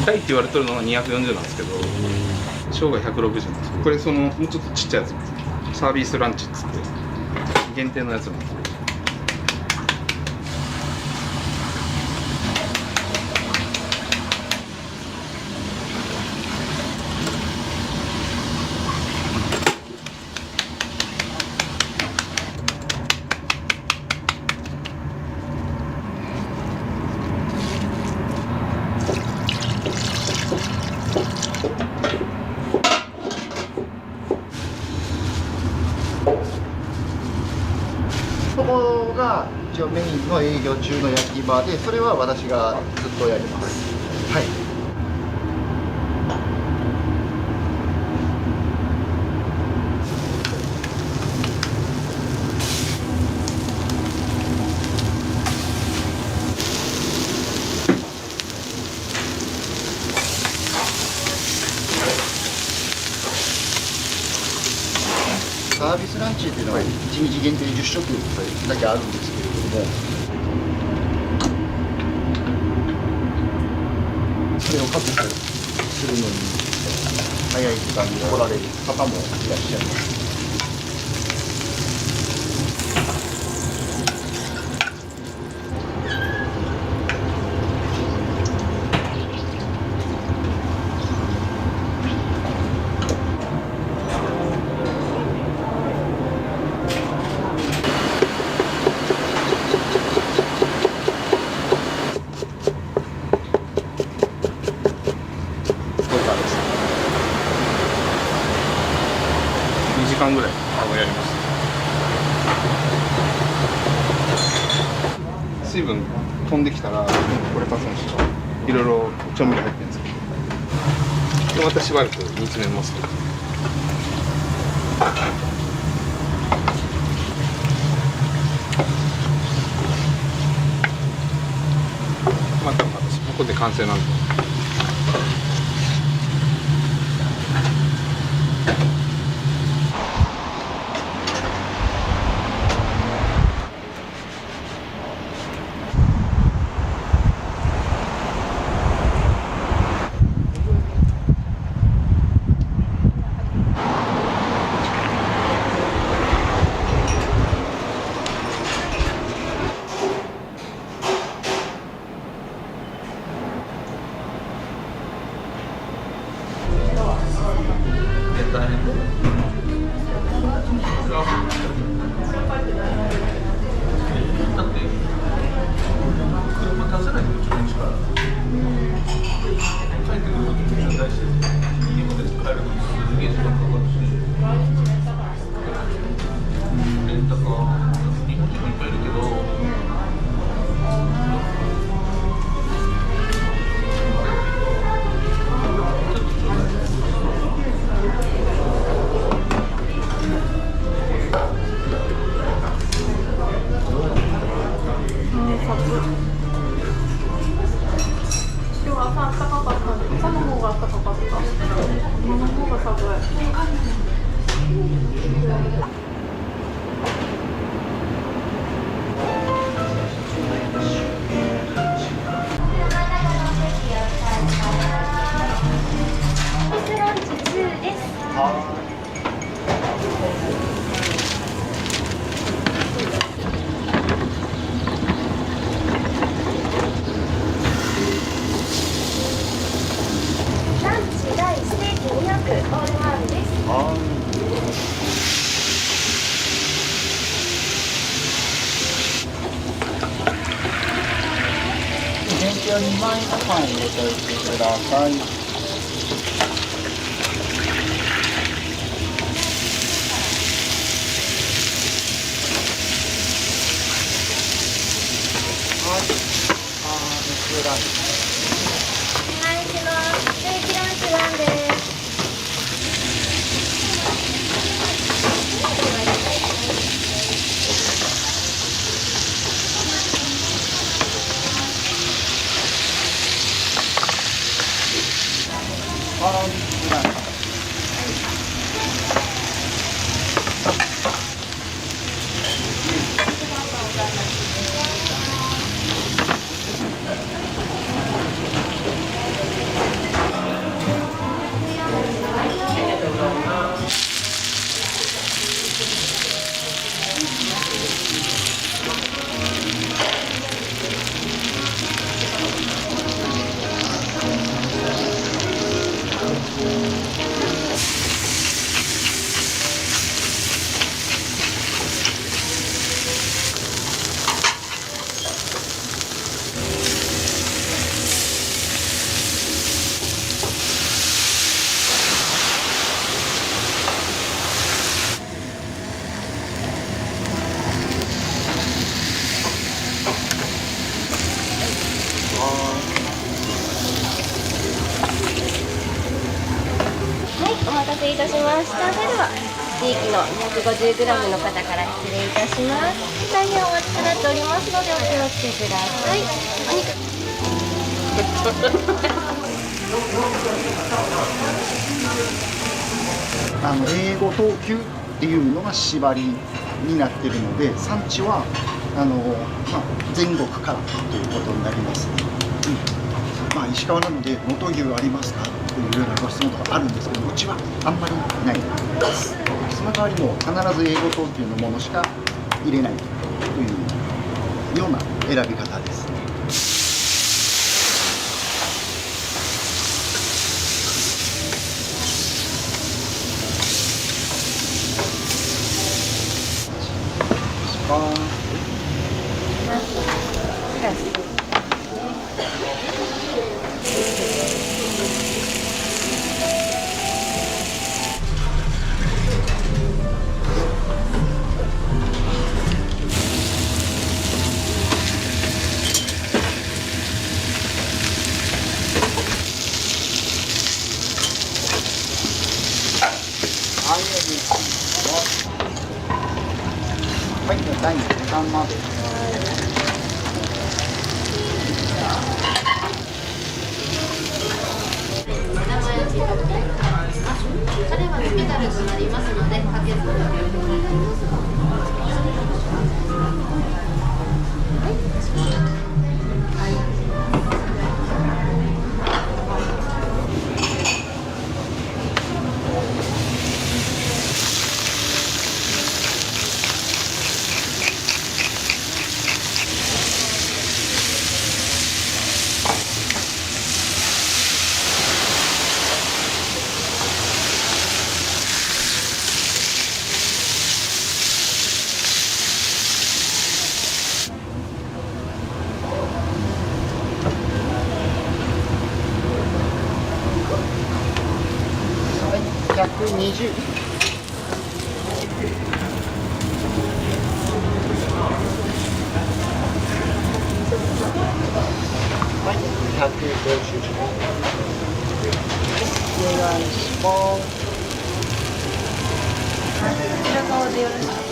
高いって言われてるのが240なんですけど、生姜160なんです。これそのもうちょっとちっちゃいやつです。サービスランチっつって限定のやつなんです。ここが一応メインの営業中の焼き場で、それは私がずっとやります。はい。サービスランチっていうのは1日限定10食だけあるんですけれども、それを確保するのに早い時間に来られる方もいらっしゃいます。2時間ぐらいやります。水分飛んできたらこれパスにしちゃう。いろいろ調味料入ってるんですけど、でまたしばらく煮詰めます。またここで完成なんで。大変だ。だって車出せないとちょっと力。帰ってくるときに大して家まで帰るのにすげえ時間かかるし。レンタカー日本人もいっぱいいるけど。今日朝あったかかったんで、朝の方があったかかった。今の方が寒い。ランチ2です。ランチ大ステーキ200オールワンです。原価2万円ご飯入れておいてください。した。それではステーキの 250g の方から失礼いたします。大変お待ちくだっておりますのでお気をつけください。お肉英語等級っていうのが縛りになっているので、産地は全国からということになります。石川なので能登牛ありますかというようなご質問とかあるんですけど、うちはあんまりないです。その代わりも必ず英語等級のものしか入れないというような選び方です。はい、じゃあ第2時間まで。それはスペシャルとなりますので、かけずにお願いし120。はい、150。お願いします。こちら側でよろしいですか。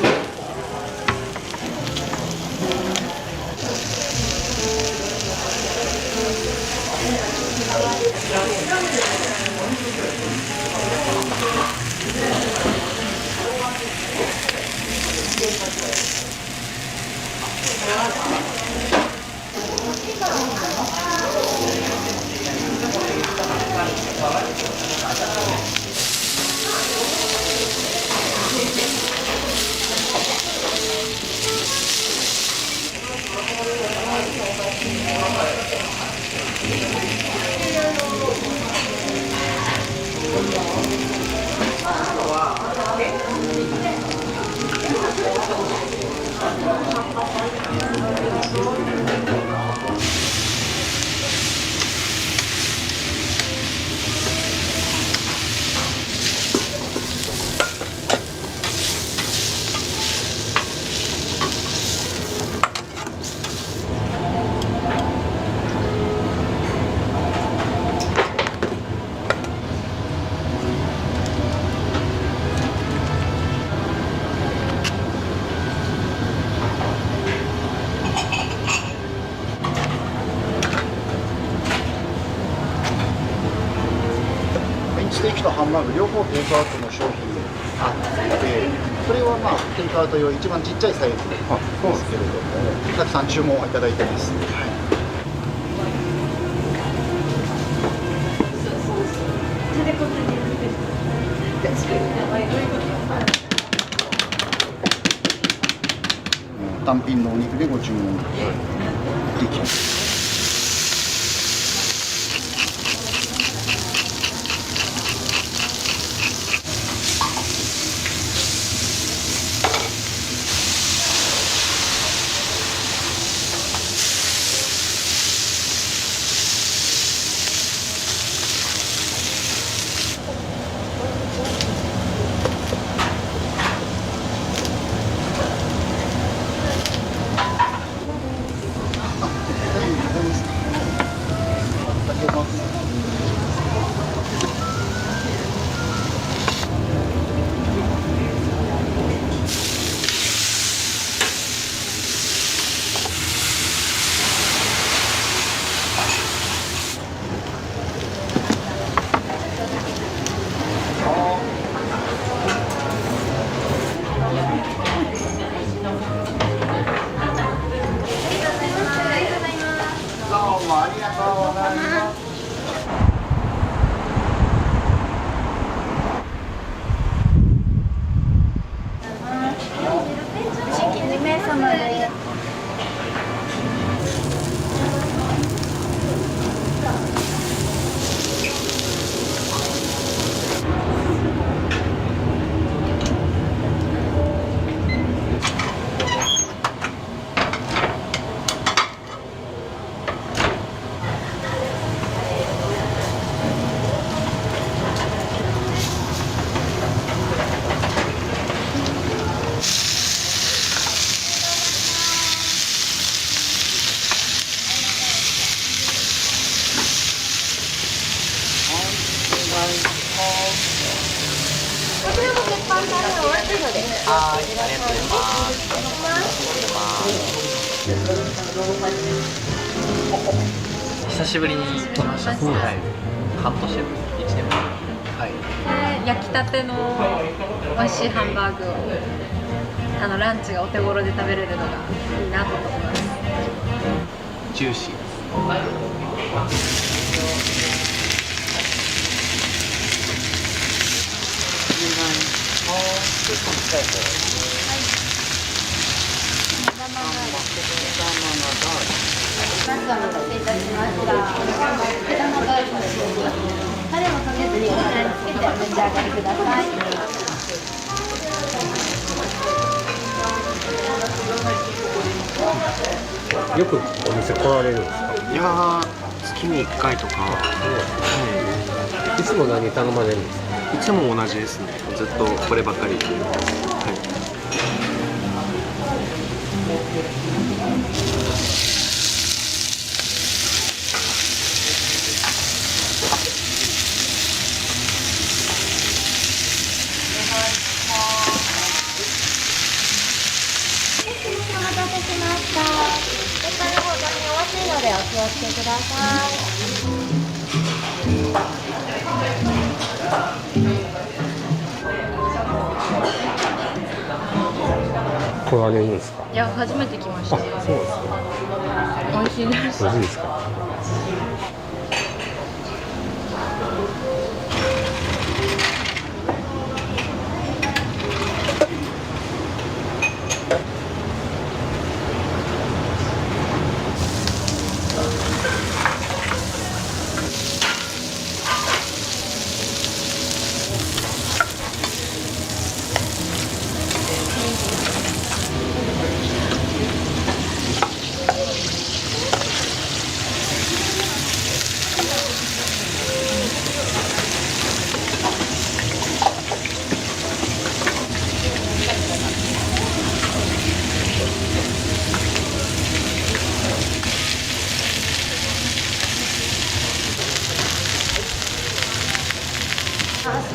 ステーキとハンバーグ両方テイクアウトの商品であってそれはテイクアウト用一番ちっちゃいサイズですけれどもたくさん注文をいただいてます、単品のお肉でご注文できます。はい、ありがとうございます。久しぶりに来ました。はい。半年ぶり、1年ぶり。はい。焼きたての美味しいハンバーグをランチがお手頃で食べれるのがいいなと思います。ジューシーです。お待たせいたしました。タレもかけずにこちらにつけてお召し上がりください。よくお店来られるんですか？いやー、月に1回とか、いつも何頼まれるんですか？いつも同じですね。ずっとこればっかりで。はい。お待たせしました。これから保存にお熱いのでお気をつけくださ来られるんですか？いや、初めて来ました。あ、そうですか。美味しいです。美味しいですか？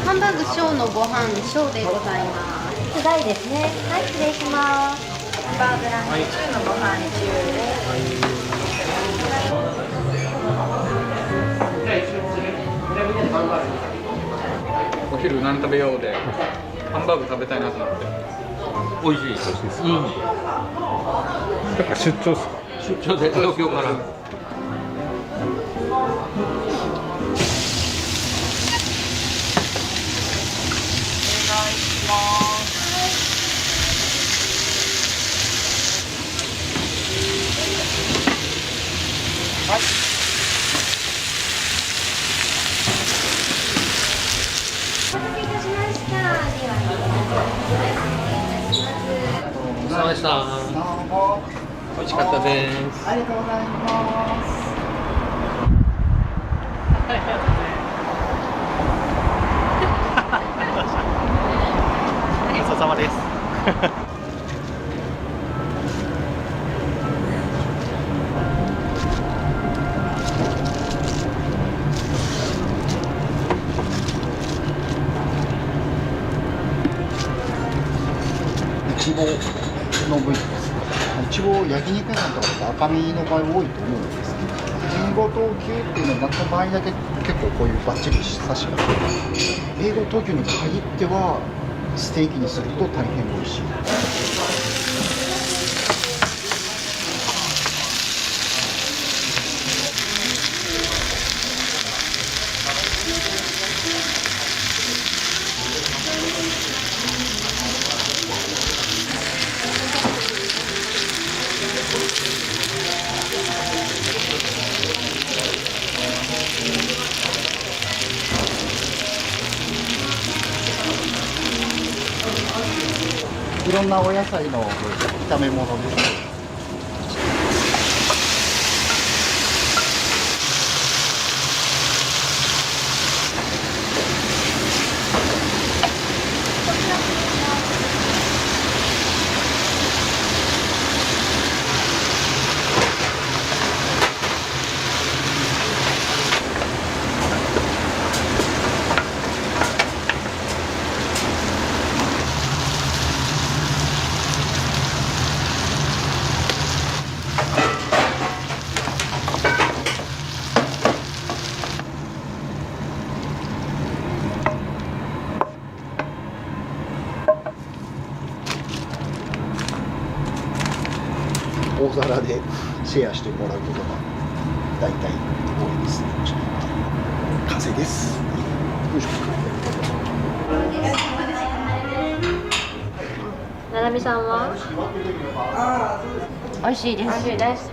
ハンバーグ小のご飯小でございます。い。辛いですね。はい、失礼します。ハンバーグランチ中のご飯中お昼何食べようでハンバーグ食べたいなと思って。美味しい。美味しいですか？なんか出張ですか？出張で東京から。お待たせいたしました。では、お疲れ様でした。美味しかったです。ありがとうございます。ごちそうさまです。いちごの部位です。いちご焼肉屋さんとかだと赤身の場合多いと思うんですけど、英語等級っていうのがった場合だけ結構こういうバッチリ差しが出て、英語等級に限ってはステーキにすると大変美味しい。いろんなお野菜の炒め物です。大皿でシェアしてもらうことが大体多いですね。完成です。よいしょ。ななみさんは美味しいです。美味しいです。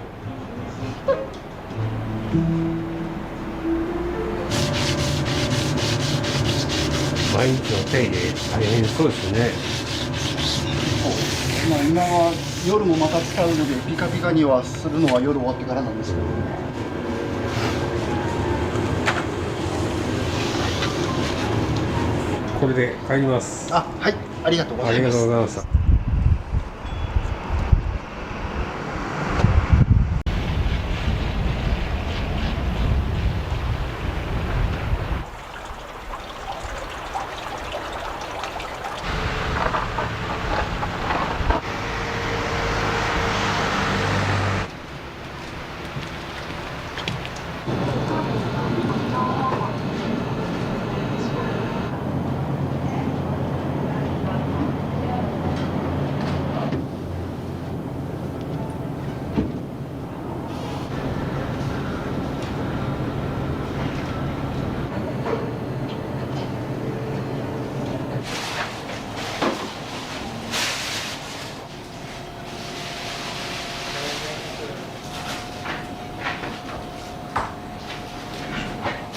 毎日の手入れ大変そうですね。まあ今は夜もまた使うのでピカピカにはするのは夜終わってからなんですけど。これで帰ります。あ、はい、ありがとうございます。ありがとうございました。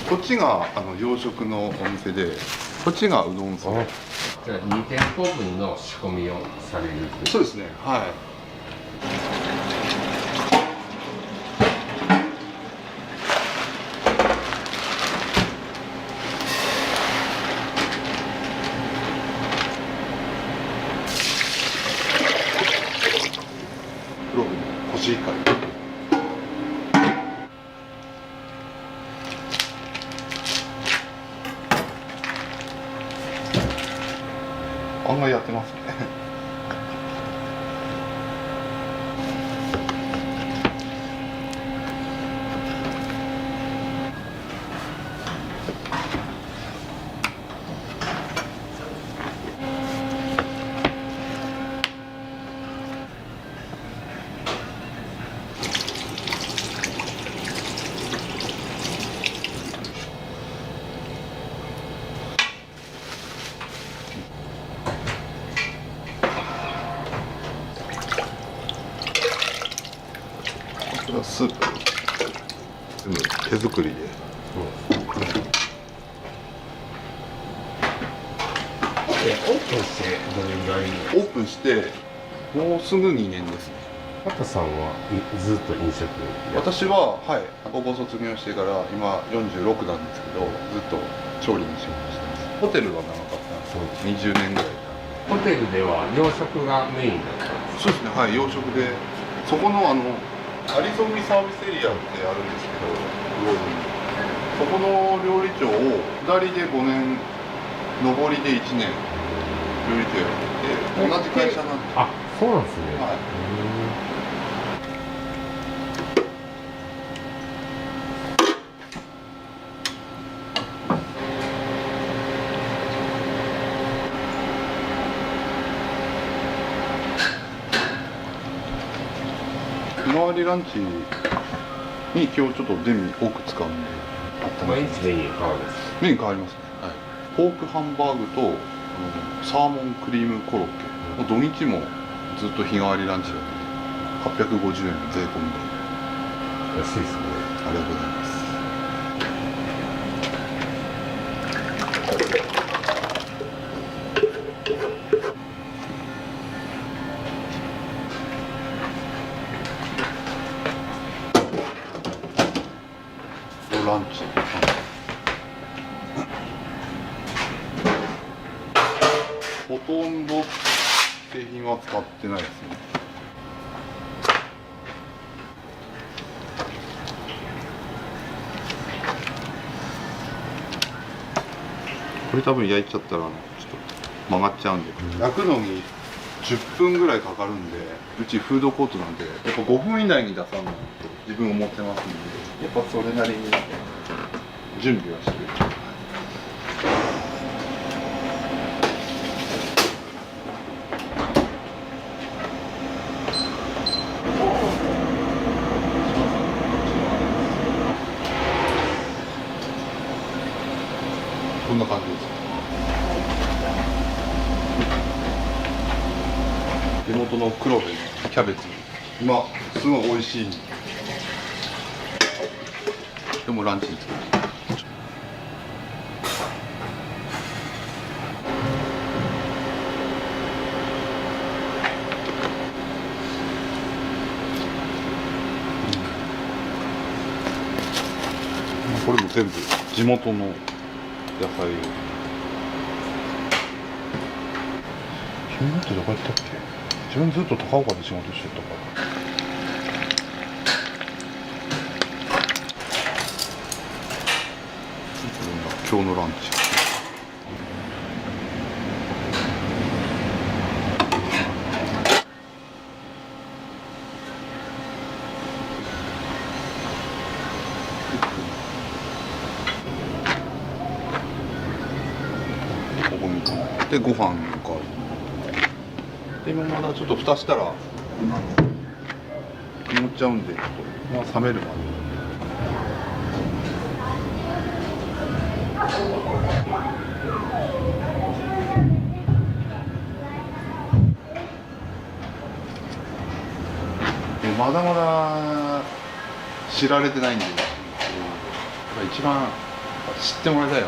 こっちが洋食のお店で、こっちがうどんさん。じゃあ2店舗分の仕込みをされるという。そうですね。はい。黒部のコシヒカリ。案外やってますね。スープ全部手作りで、オープンしてどれぐらい？オープンしてもうすぐ2年ですね。畑さんはずっと飲食？私は高校卒業してから今46なんですけど、ずっと調理の仕事してます。ホテルは長かったんですけど、20年ぐらい。ホテルでは洋食がメインだったんですか？そうですね。はい、洋食で、そこのアリソンサービスエリアってあるんですけど、そこの料理長を下りで5年、上りで1年料理長やってて、同じ会社なんで。あ、そうなんですね。はい。日替わりランチに今日ちょっとデミ多く使うんで。毎日メニュー変わるんですか？メニュー変わりますね。はい。ポークハンバーグとサーモンクリームコロッケ。もう土日もずっと日替わりランチやってて、850円税込みで。安いですね。ありがとうございます。ランチ。ほとんど製品は使ってないですね。これ多分焼いちゃったらちょっと曲がっちゃうんで、焼くのに10分ぐらいかかるんで、うちフードコートなんでやっぱ5分以内に出さないと自分思ってますんで、やっぱそれなりに準備はしてる。地元の黒部のキャベツ今すごい美味しい。でもランチに作る。これも全部地元の野菜を。君ってどこやったっけ？自分ずっと高岡で仕事してたから。今日のランチ。ここにでご飯がで今まだちょっと蓋したら曇っちゃうんでちょっと、まあ、冷めるまで。まだまだ知られてないんで、一番知ってもらいたいよ。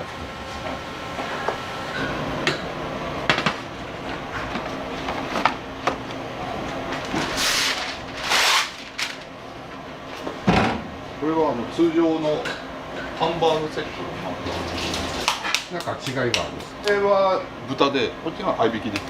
これは通常のハンバーグセット。なんか違いがあるんですか？これは豚で、こっちが合いびきです。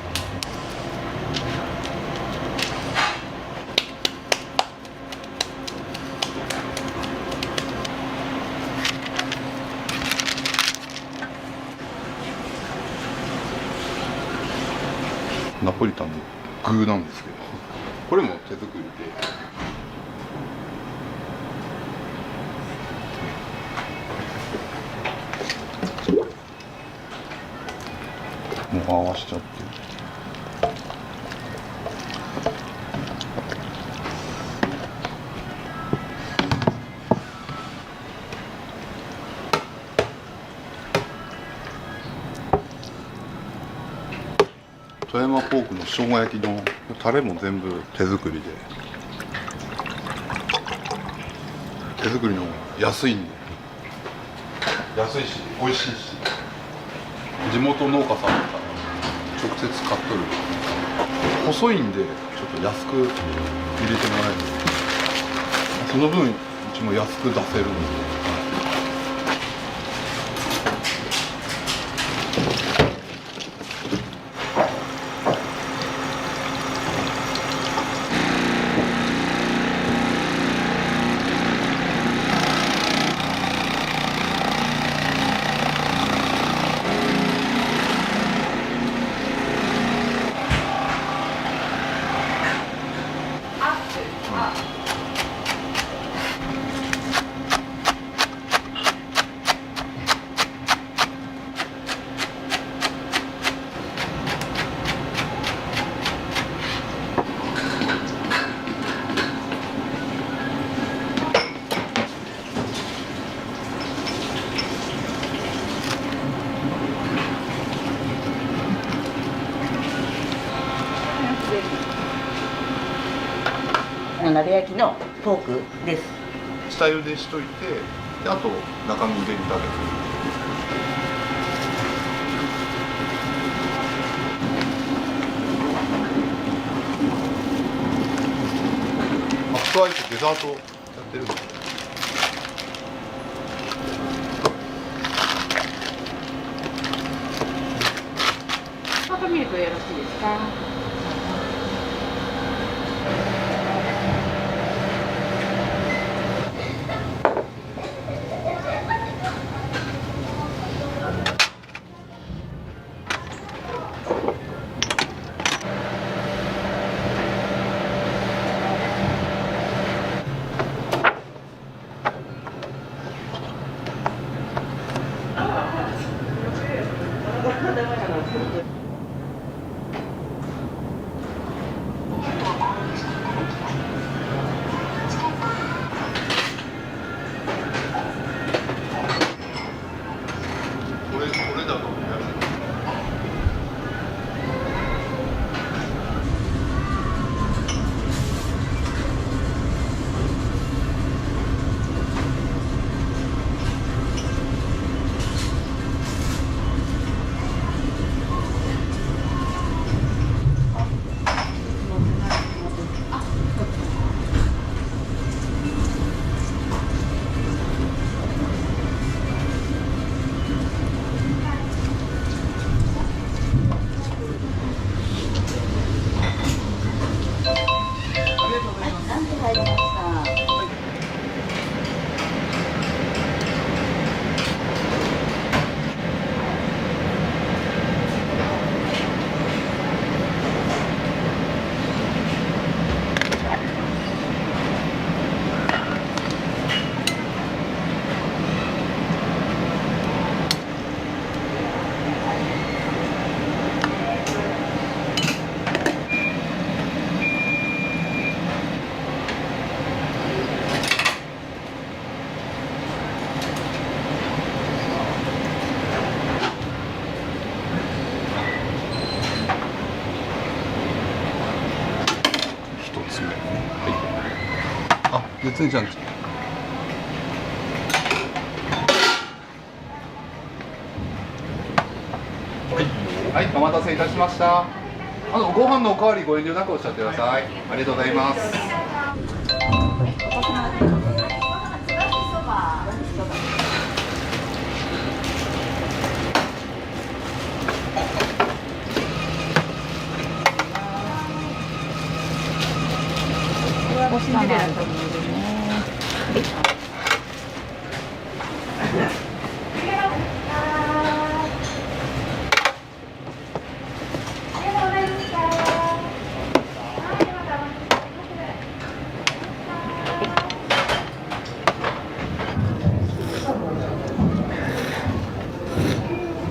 ナポリタンの具なんですけど、これも手作りで。もう合わしちゃって。富山ポークの生姜焼き丼、タレも全部手作りで、手作りの方が安いんで、安いし美味しいし、地元農家さんから直接買っとる。細いんでちょっと安く入れてもらえる。その分うちも安く出せるんで。鍋焼きのポークです。下茹でしといて、であと中身入れるだけ。あとあえてデザートやってるんで。ホットミルクよろしいですか？でついちゃんちはい、お待たせいたしました。ご飯のおかわりご遠慮なくおっしゃってください。ありがとうございます。シンデレラと思うね。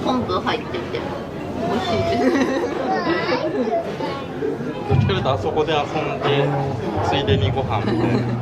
昆布入ってて美味しいです。どっちかというとあそこで遊んでついでにご飯みたいな。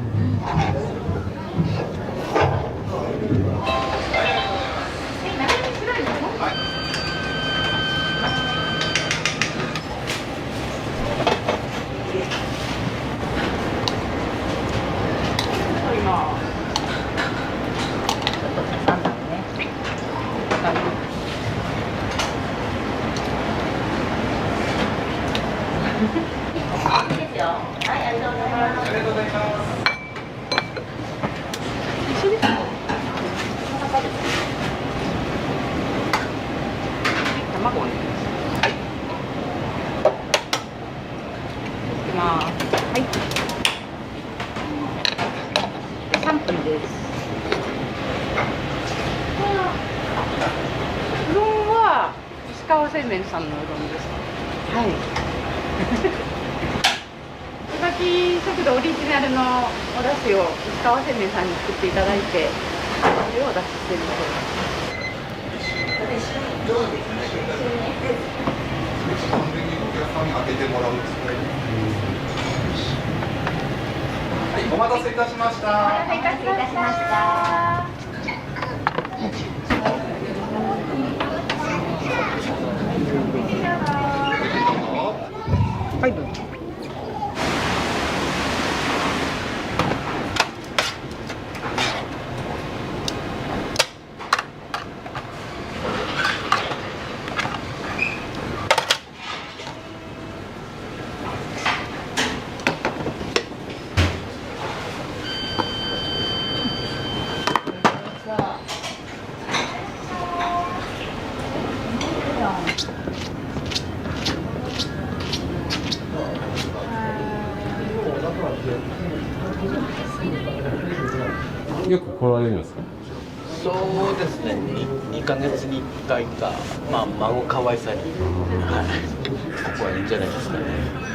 卵ね。はい。いきます。はい。3分です。うどんは石川製麺さんのうどんです。はい。椿食堂オリジナルのお出汁を石川製麺さんに作っていただいて、それをお出ししてるので。はい、お待たせいたしました。お待たせいたしました。はい、どうぞ。よく来られるんですか？そうですね、2ヶ月に1回か、まあ、孫かわいさに、はい、ここはいいんじゃないですかね、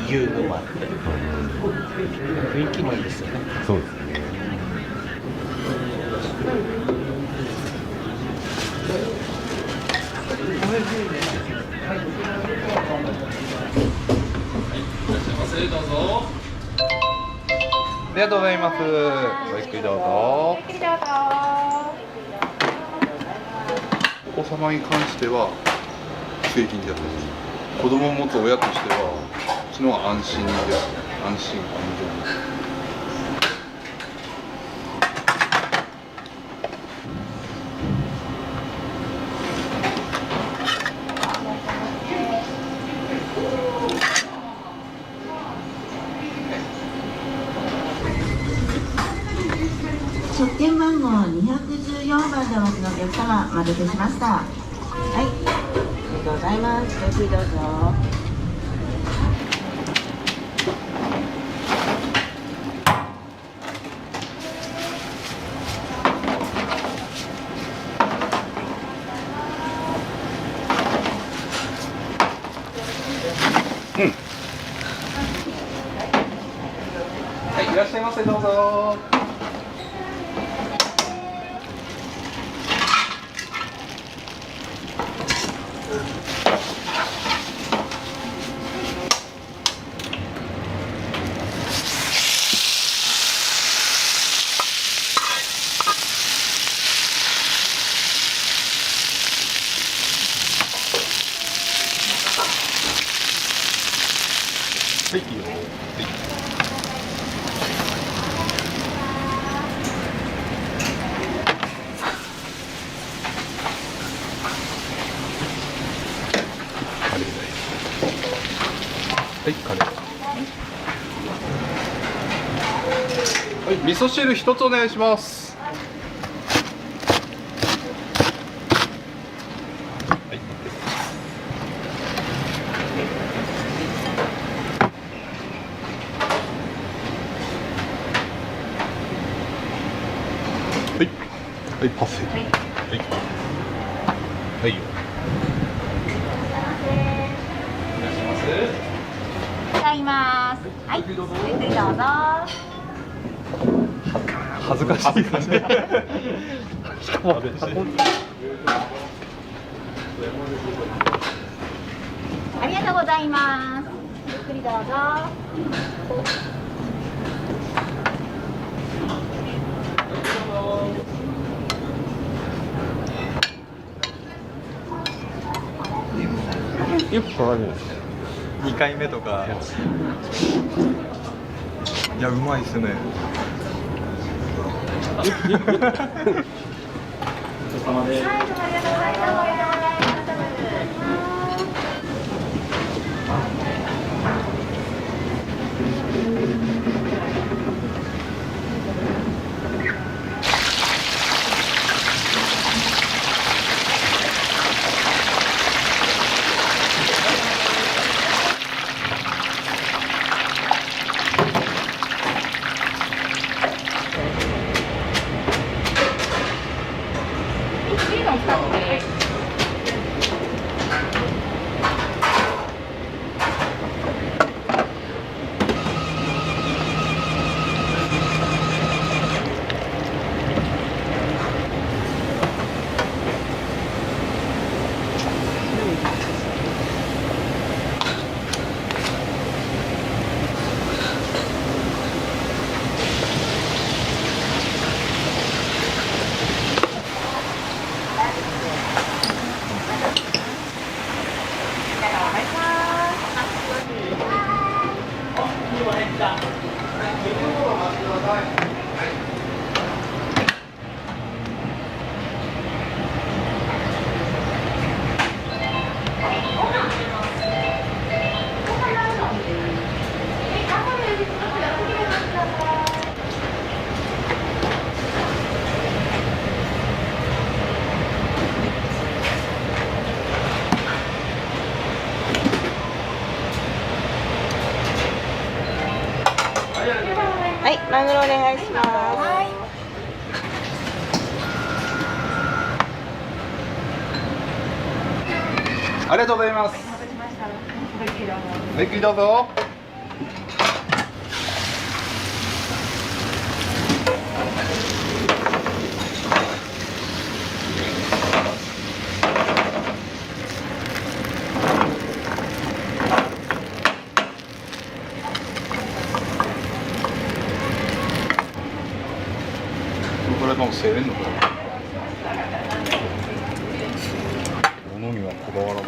遊具もあって、雰囲気もいいですよね。そうですね。どうぞ。ありがとうございます。ごゆっくりどうぞ。ゆっくりどうぞ。お子様に関しては製品だったし、子供を持つ親としてはこっちの方が安心ですね。安心安全。出店番号214番でお待ちのお客様、お待たせしました。はい、ありがとうございます。ごゆっくりどうぞ。はい、いらっしゃいませ、どうぞ。はい、いいよ。はい。はい、味噌汁一つお願いします。はい、はい、パセリ。はい、はいよ。使います。はい、ゆっくりどうぞ。恥ずかしい感じ。ありがとうございます。ゆっくりどうぞ。よく来られるんですね。2回目とか。いや、うまいですね。ごちそうさまです。はい、マグロお願いします。ありがとうございます。ゆっくりどうぞ。これもうせれんのかな。物にはこだわらない。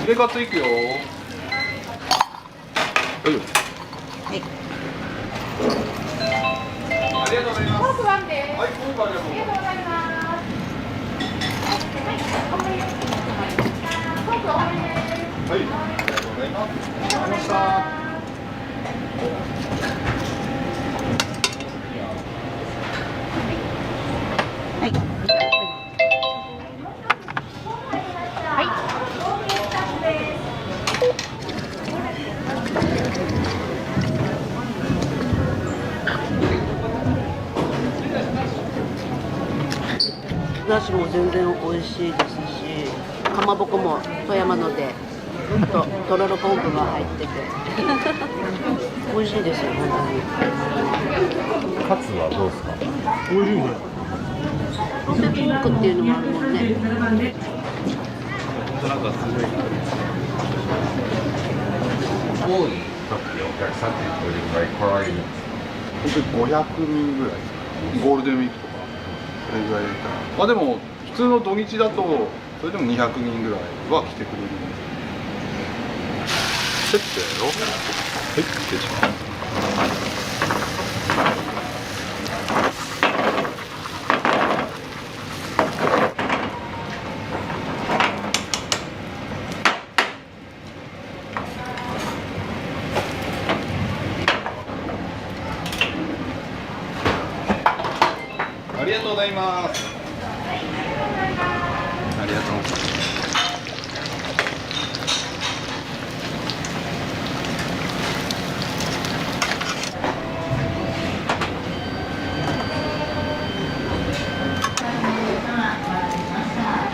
ヒレカツいくよ。はい。ありがとうございます。はい、ありがとうございます。はい、ありがとうございます。ありがとうございました。だしも全然美味しいですし、かまぼこも富山ので、あととろろ昆布が入ってて美味しいですよ、本当に。カツはどうですか？美味しいね。ロテポークっていうのもあるもんね。なんかすごい多い時お客さんってどれぐらい来られるんですか？本当に500人ぐらいですか。ゴールデンウィークとかそれぐらいでまあでも普通の土日だとそれでも200人ぐらいは来てくれるんで。セットやろ。はい、失礼します。ありがとうございます。ありがとうございます。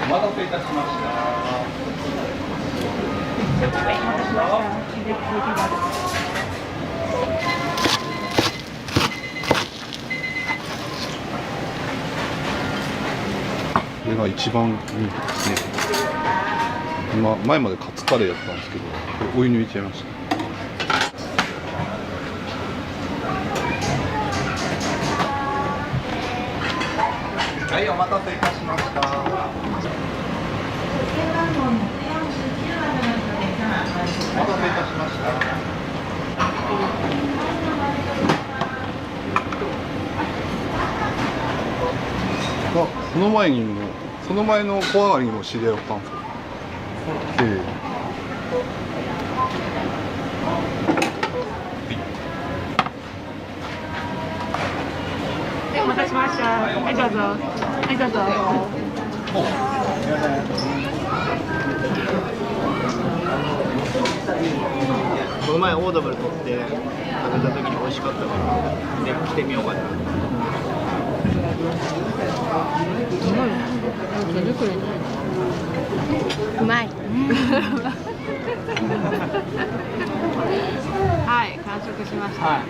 お待たせいたしました。これが一番人気ですね。今前までカツカレーやったんですけど、これ追い抜いちゃいました。はい、お待たせいたしました。お待たせいたしました。その前の小上がりにも知り合いだったんですよ。お待たせしました。はい、どうぞ。はい、どうぞ。この前オードブル取って食べた時に美味しかったからで来てみようかな。うまい。はい、完食しました。はい。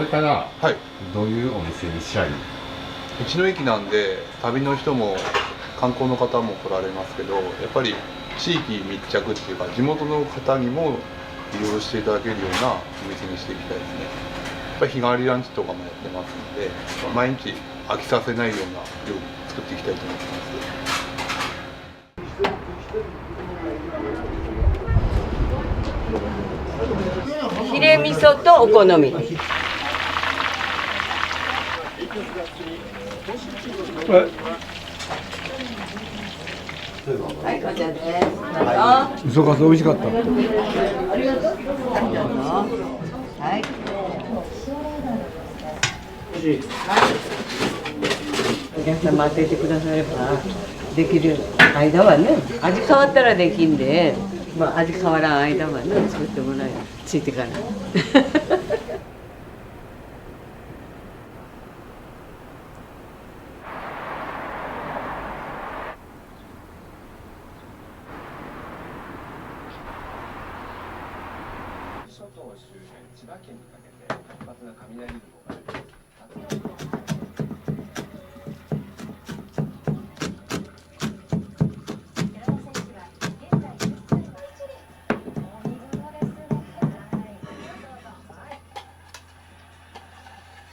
れからはいどういうお店にしたい？道の駅なんで旅の人も観光の方も来られますけど、やっぱり地域密着っていうか地元の方にも利用していただけるようなお店にしていきたいですね。やっぱり日替わりランチとかもやってますので、毎日飽きさせないような料理作っていきたいと思ってます。ヒレ味噌とお好み。はい、こちらです。味噌カツ美味しかった。ありがとう。はい。お客様当ててくださればできる間はね、味変わったらできんで、まあ味変わらん間はね作ってもらえついてから。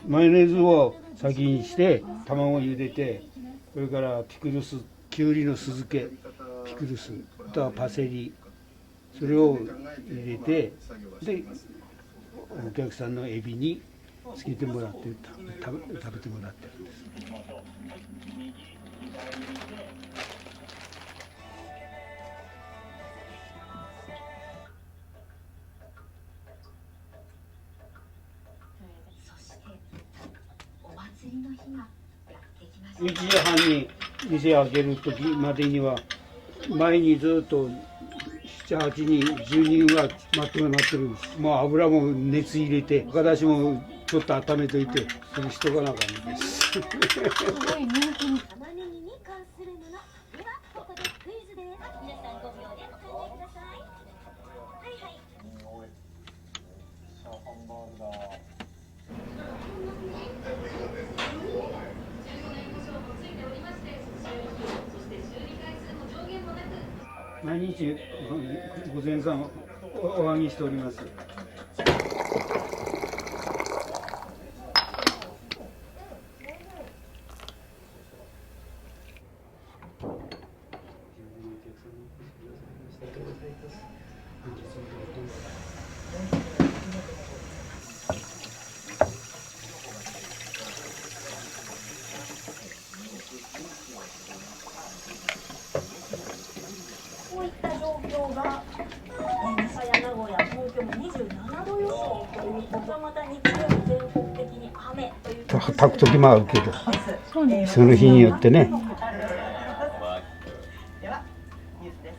マヨネーズを先にして卵を茹でて、それからピクルス、きゅうりの酢漬け、ピクルス、あとはパセリ、それを入れて、でお客さんのエビにつけてもらって食べてもらってるんです。1時半に店開ける時までには前にずっと7、8人、10人が待ってもらってるんです。もう油も熱入れて、岡出しもちょっと温めといて、それしとかなあかんです。すごい人気。玉ねぎに関するもの、ではここでクイズです。皆さん5秒でお考えください。はいはい。毎日午前さんお揚げしております。こういった状況が、三沢や名古屋、東京も27度予想ということ、また日曜日全国的に雨という炊く時もあるけど、その日によってね。ではニュースです。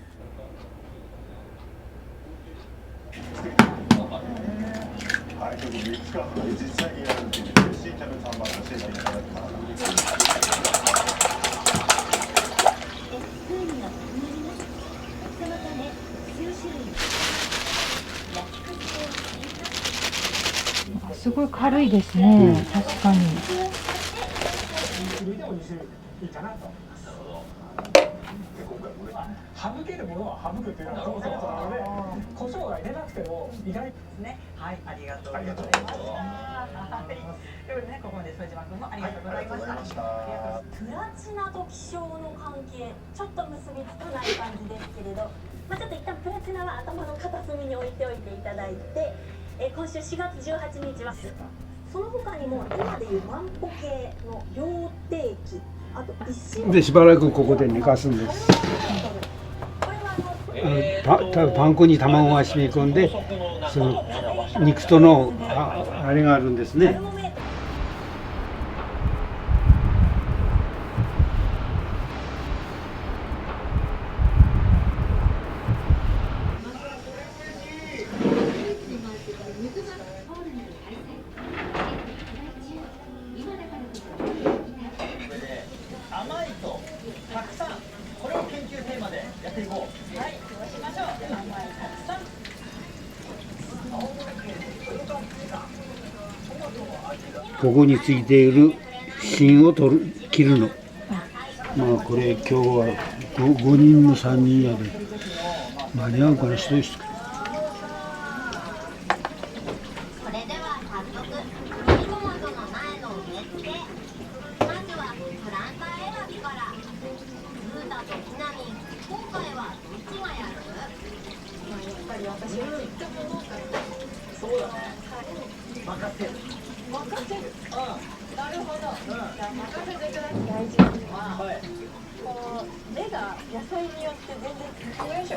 実際にやるっていう新着3番教えていただきます。すごい軽いですね、確かに。省けるものは省くというのがそもそもなので、胡椒が入れなくても意外ですね。はい、ありがとうございます。夜ね、ここまで副島君もありがとうございました。プラチナと気象の関係、ちょっと結びつかない感じですけれど、まあちょっと一旦プラチナは頭の片隅に置いておいていただいて、今週4月18日はその他にも今でいう万歩計の両定期、あと一心でしばらくここで寝かすんです。パン粉に卵が染み込んで、その肉とのあれがあるんですね。甘いとたくさん、これを研究テーマでやっていこう。はい、そうしましょう。甘いたくさん。ここについている芯を切るの。まあこれ今日は 5人の3人やで間に合うかな。1人しか。それでは早速ミニトマトの苗の植え付け。まずはプランター選びから。ブータとひなみん、今回はどっちがやる？やっぱり私はちっちゃく農家そうだね。任せる。任せる。なるほど。じゃあ任せてください。大事なのは、こう根が野菜によって全然よいしょ。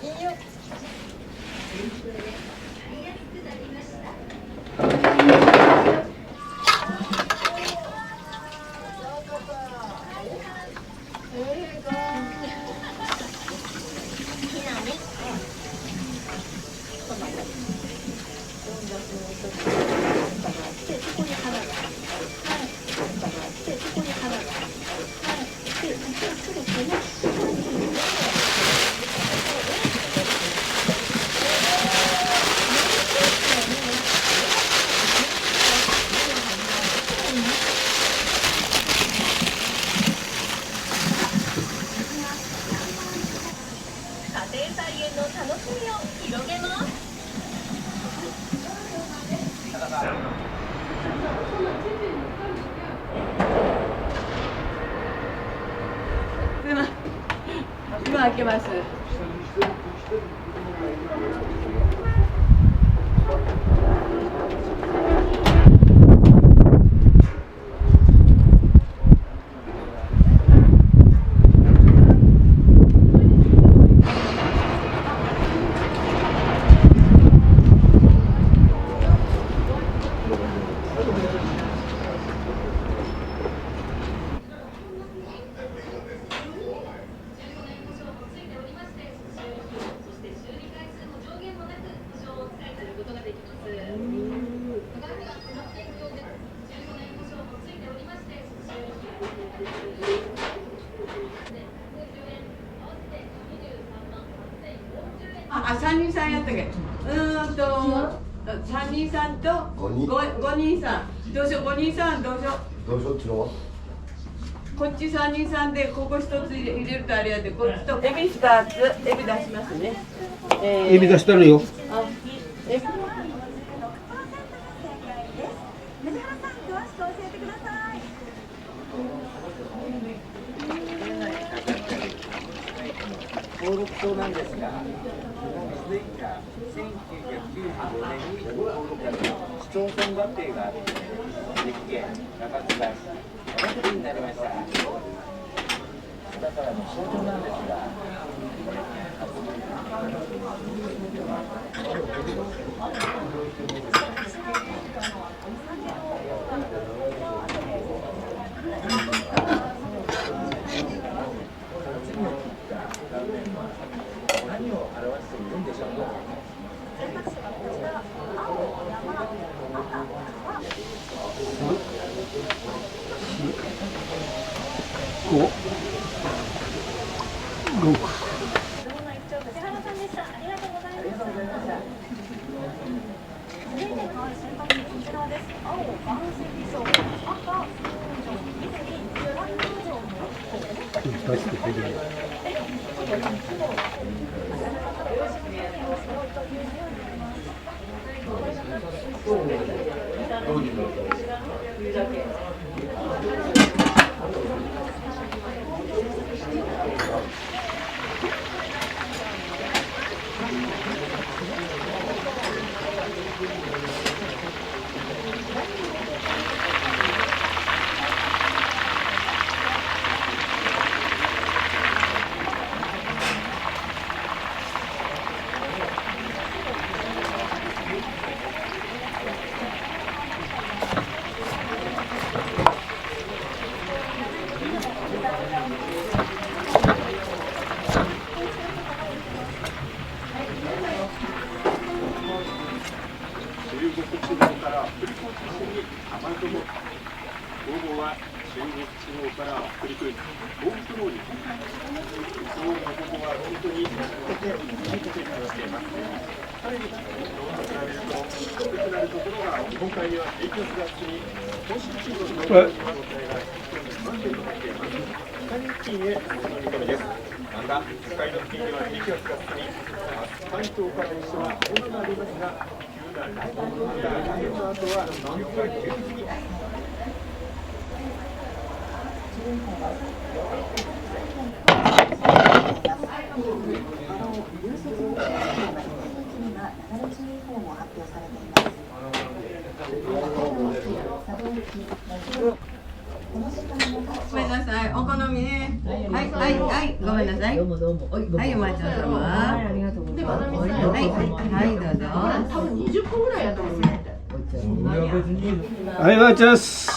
いいよ。家庭菜園の楽しみを広げます。今開けます。3人さんやったっけ。3人さんと5人さん。どうしよう、5人さんどうしよう。どうしよう、違うわ。こっち3人さんでここ1つ入れるとあれやで、こっちとエビ2つ、エビ出しますね。エビ出したのよ。エビ。登録証なんですが、すでに1995年に登録された市町村合併があって、岐阜県中津川市山口になりました。だからの象徴なんですが、何を表しているんでしょうか。ごめんなさい、お好みね。はいはいはい、ごめんなさい。どうもどうも。はい、お待ちどうさま。はい、はい、どうぞ。多分20個ぐらいやと思う。はい、待ちます。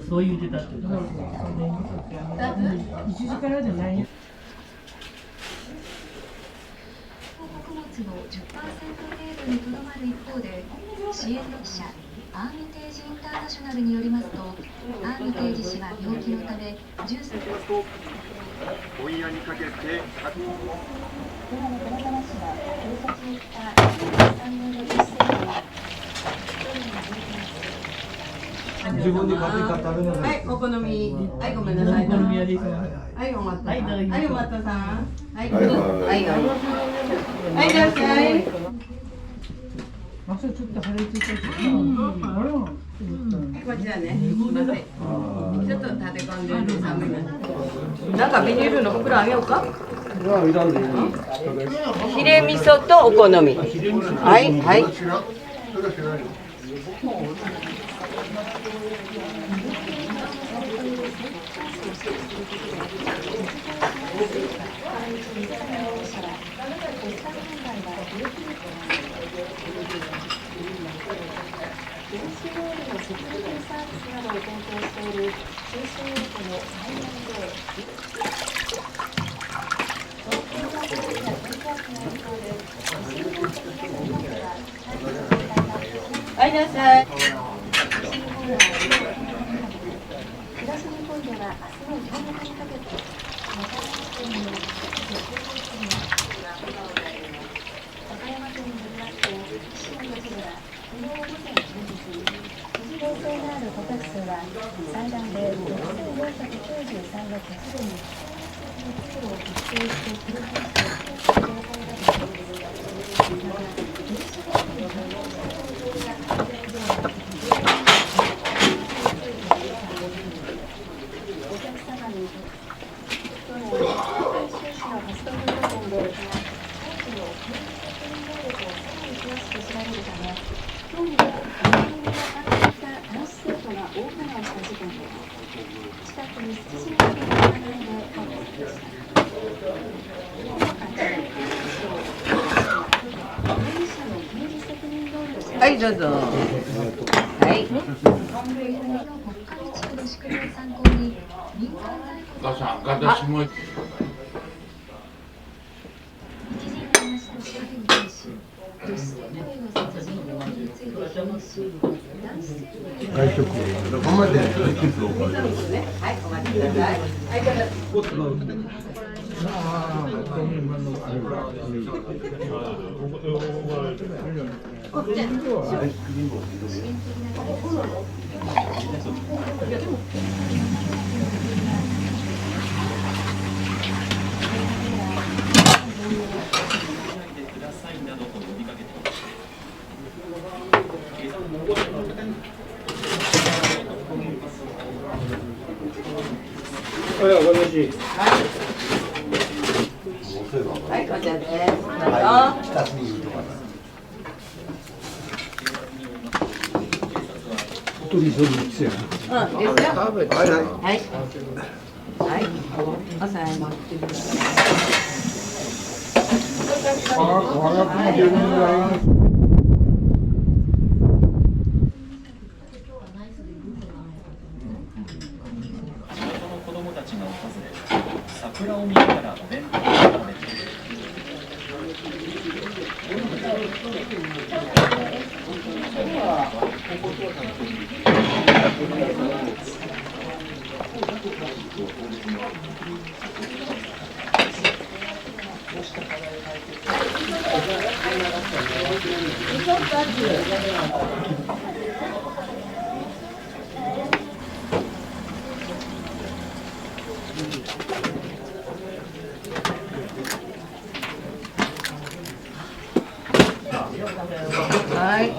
そう言ってたって。1時からじゃない。穀物の 10% 程度にとどまる一方で、支援の記者アーミテージインターナショナルによりますと、アーミテージ氏は病気のため13今夜にかけて自分で買って食べなさい。はい、お好み。はい、ごめんなさい。お好み焼き。はい、お待たせ。はい、お待たせ。はい、はいはい、いらっしゃい。朝ちょっと晴れてたけど。こちらね。すみません。ちょっと立て込んでるんで寒いな。なんかビニールの袋あげようか。ヒレ味噌とお好み。はいはい。はい、いらっしゃい。東日本では明日の夕方にかけて和歌山県によりますと、市の土地では昨日午前10時過ぎ、二次冷静のある捕獲数は最大で6493がすでに密度を達成して記録して情報が出ていますはい、どうぞ。はい。私も。外食。はい、お待ちください。はい、お話。はい、こちらです。はい、2つにとか。とりそりですよ。うん、ですよ。はい。はい。はい。おさえます。子供たちが訪れ、桜を見ながらお弁当を食べている。はい。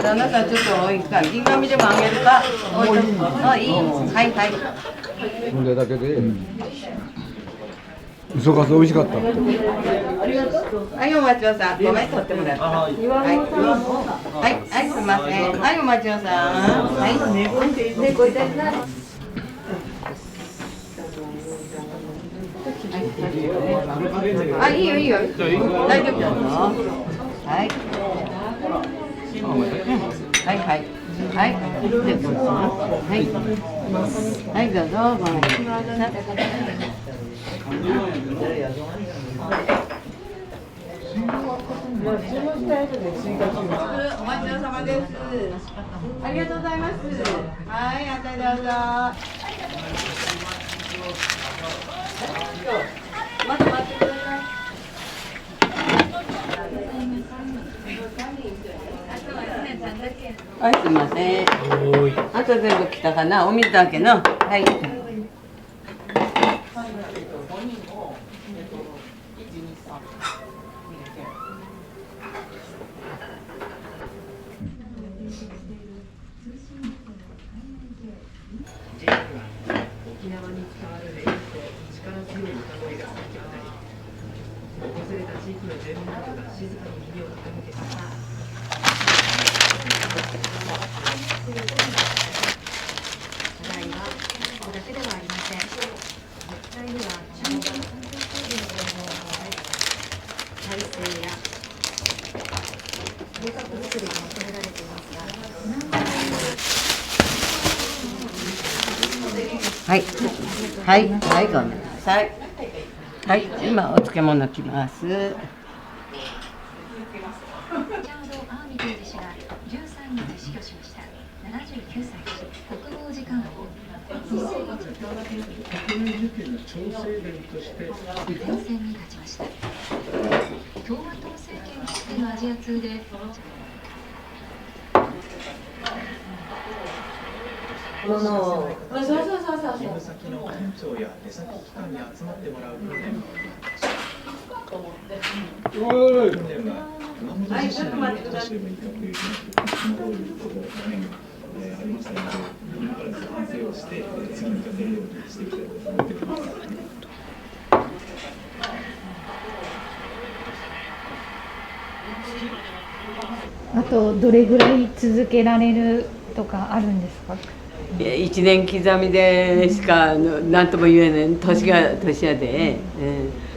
旦那さんちょっと多いか、銀紙でもあげるか。あ、いい。はいはい。それだけで。嘘かす美味しかった。ありがとう。はい、お待ちをさん、ごめん取ってもらって。はい、はい、はい、すみません。はい、お待ちをさん。はい、猫いただきます。あ、いいよいいよ。大丈夫だぞ。はい。はいはい。はい。で、こっち。はい。はい、どうぞ。ごめんなさい。お待ちどおさまです。ありがとうございます。はい、あたりどうぞ。また待ってください。はい、すみません。あと全部来たかな、お水だけな。はい。沖縄に使われる力強い歌声が響き渡り、訪れた地域の住民などが静かに耳を傾けた。課題はここだけではありません。実際には中間環境整備の方法体制や計画作りが求められていますが、はい、はい、はい、ごめんなさい。はい、今お漬物きます。リチャード・アーミテージ氏が13日死去しました。79歳、国防次官補。2001年国民受験の調整弁として前線に立ちました。共和党政権きってのアジア通で勤務先の官庁や出先機関に集まってもらう訓練が行われました。訓練は熊本地震に都市でもいいかというふうにどういうことを場面がありましたので、今から反省をして次に立てるようにしていきたいと思っています。あとどれぐらい続けられるとかあるんですか？1年刻みでしか何とも言えない、年が年やで、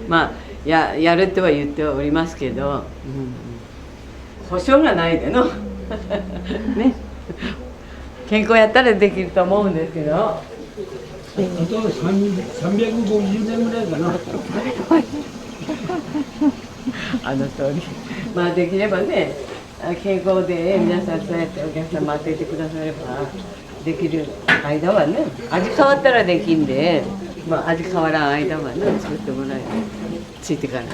まあやるっては言っておりますけど、保証がないでのね、健康やったらできると思うんですけど、あと350年ぐらいかな。あの通り、まあできればね、健康で皆さんそうやってお客さん待っていてくださればできる間はね、味変わったらできんで、まあ味変わらん間はね作ってもらえる、ついてから。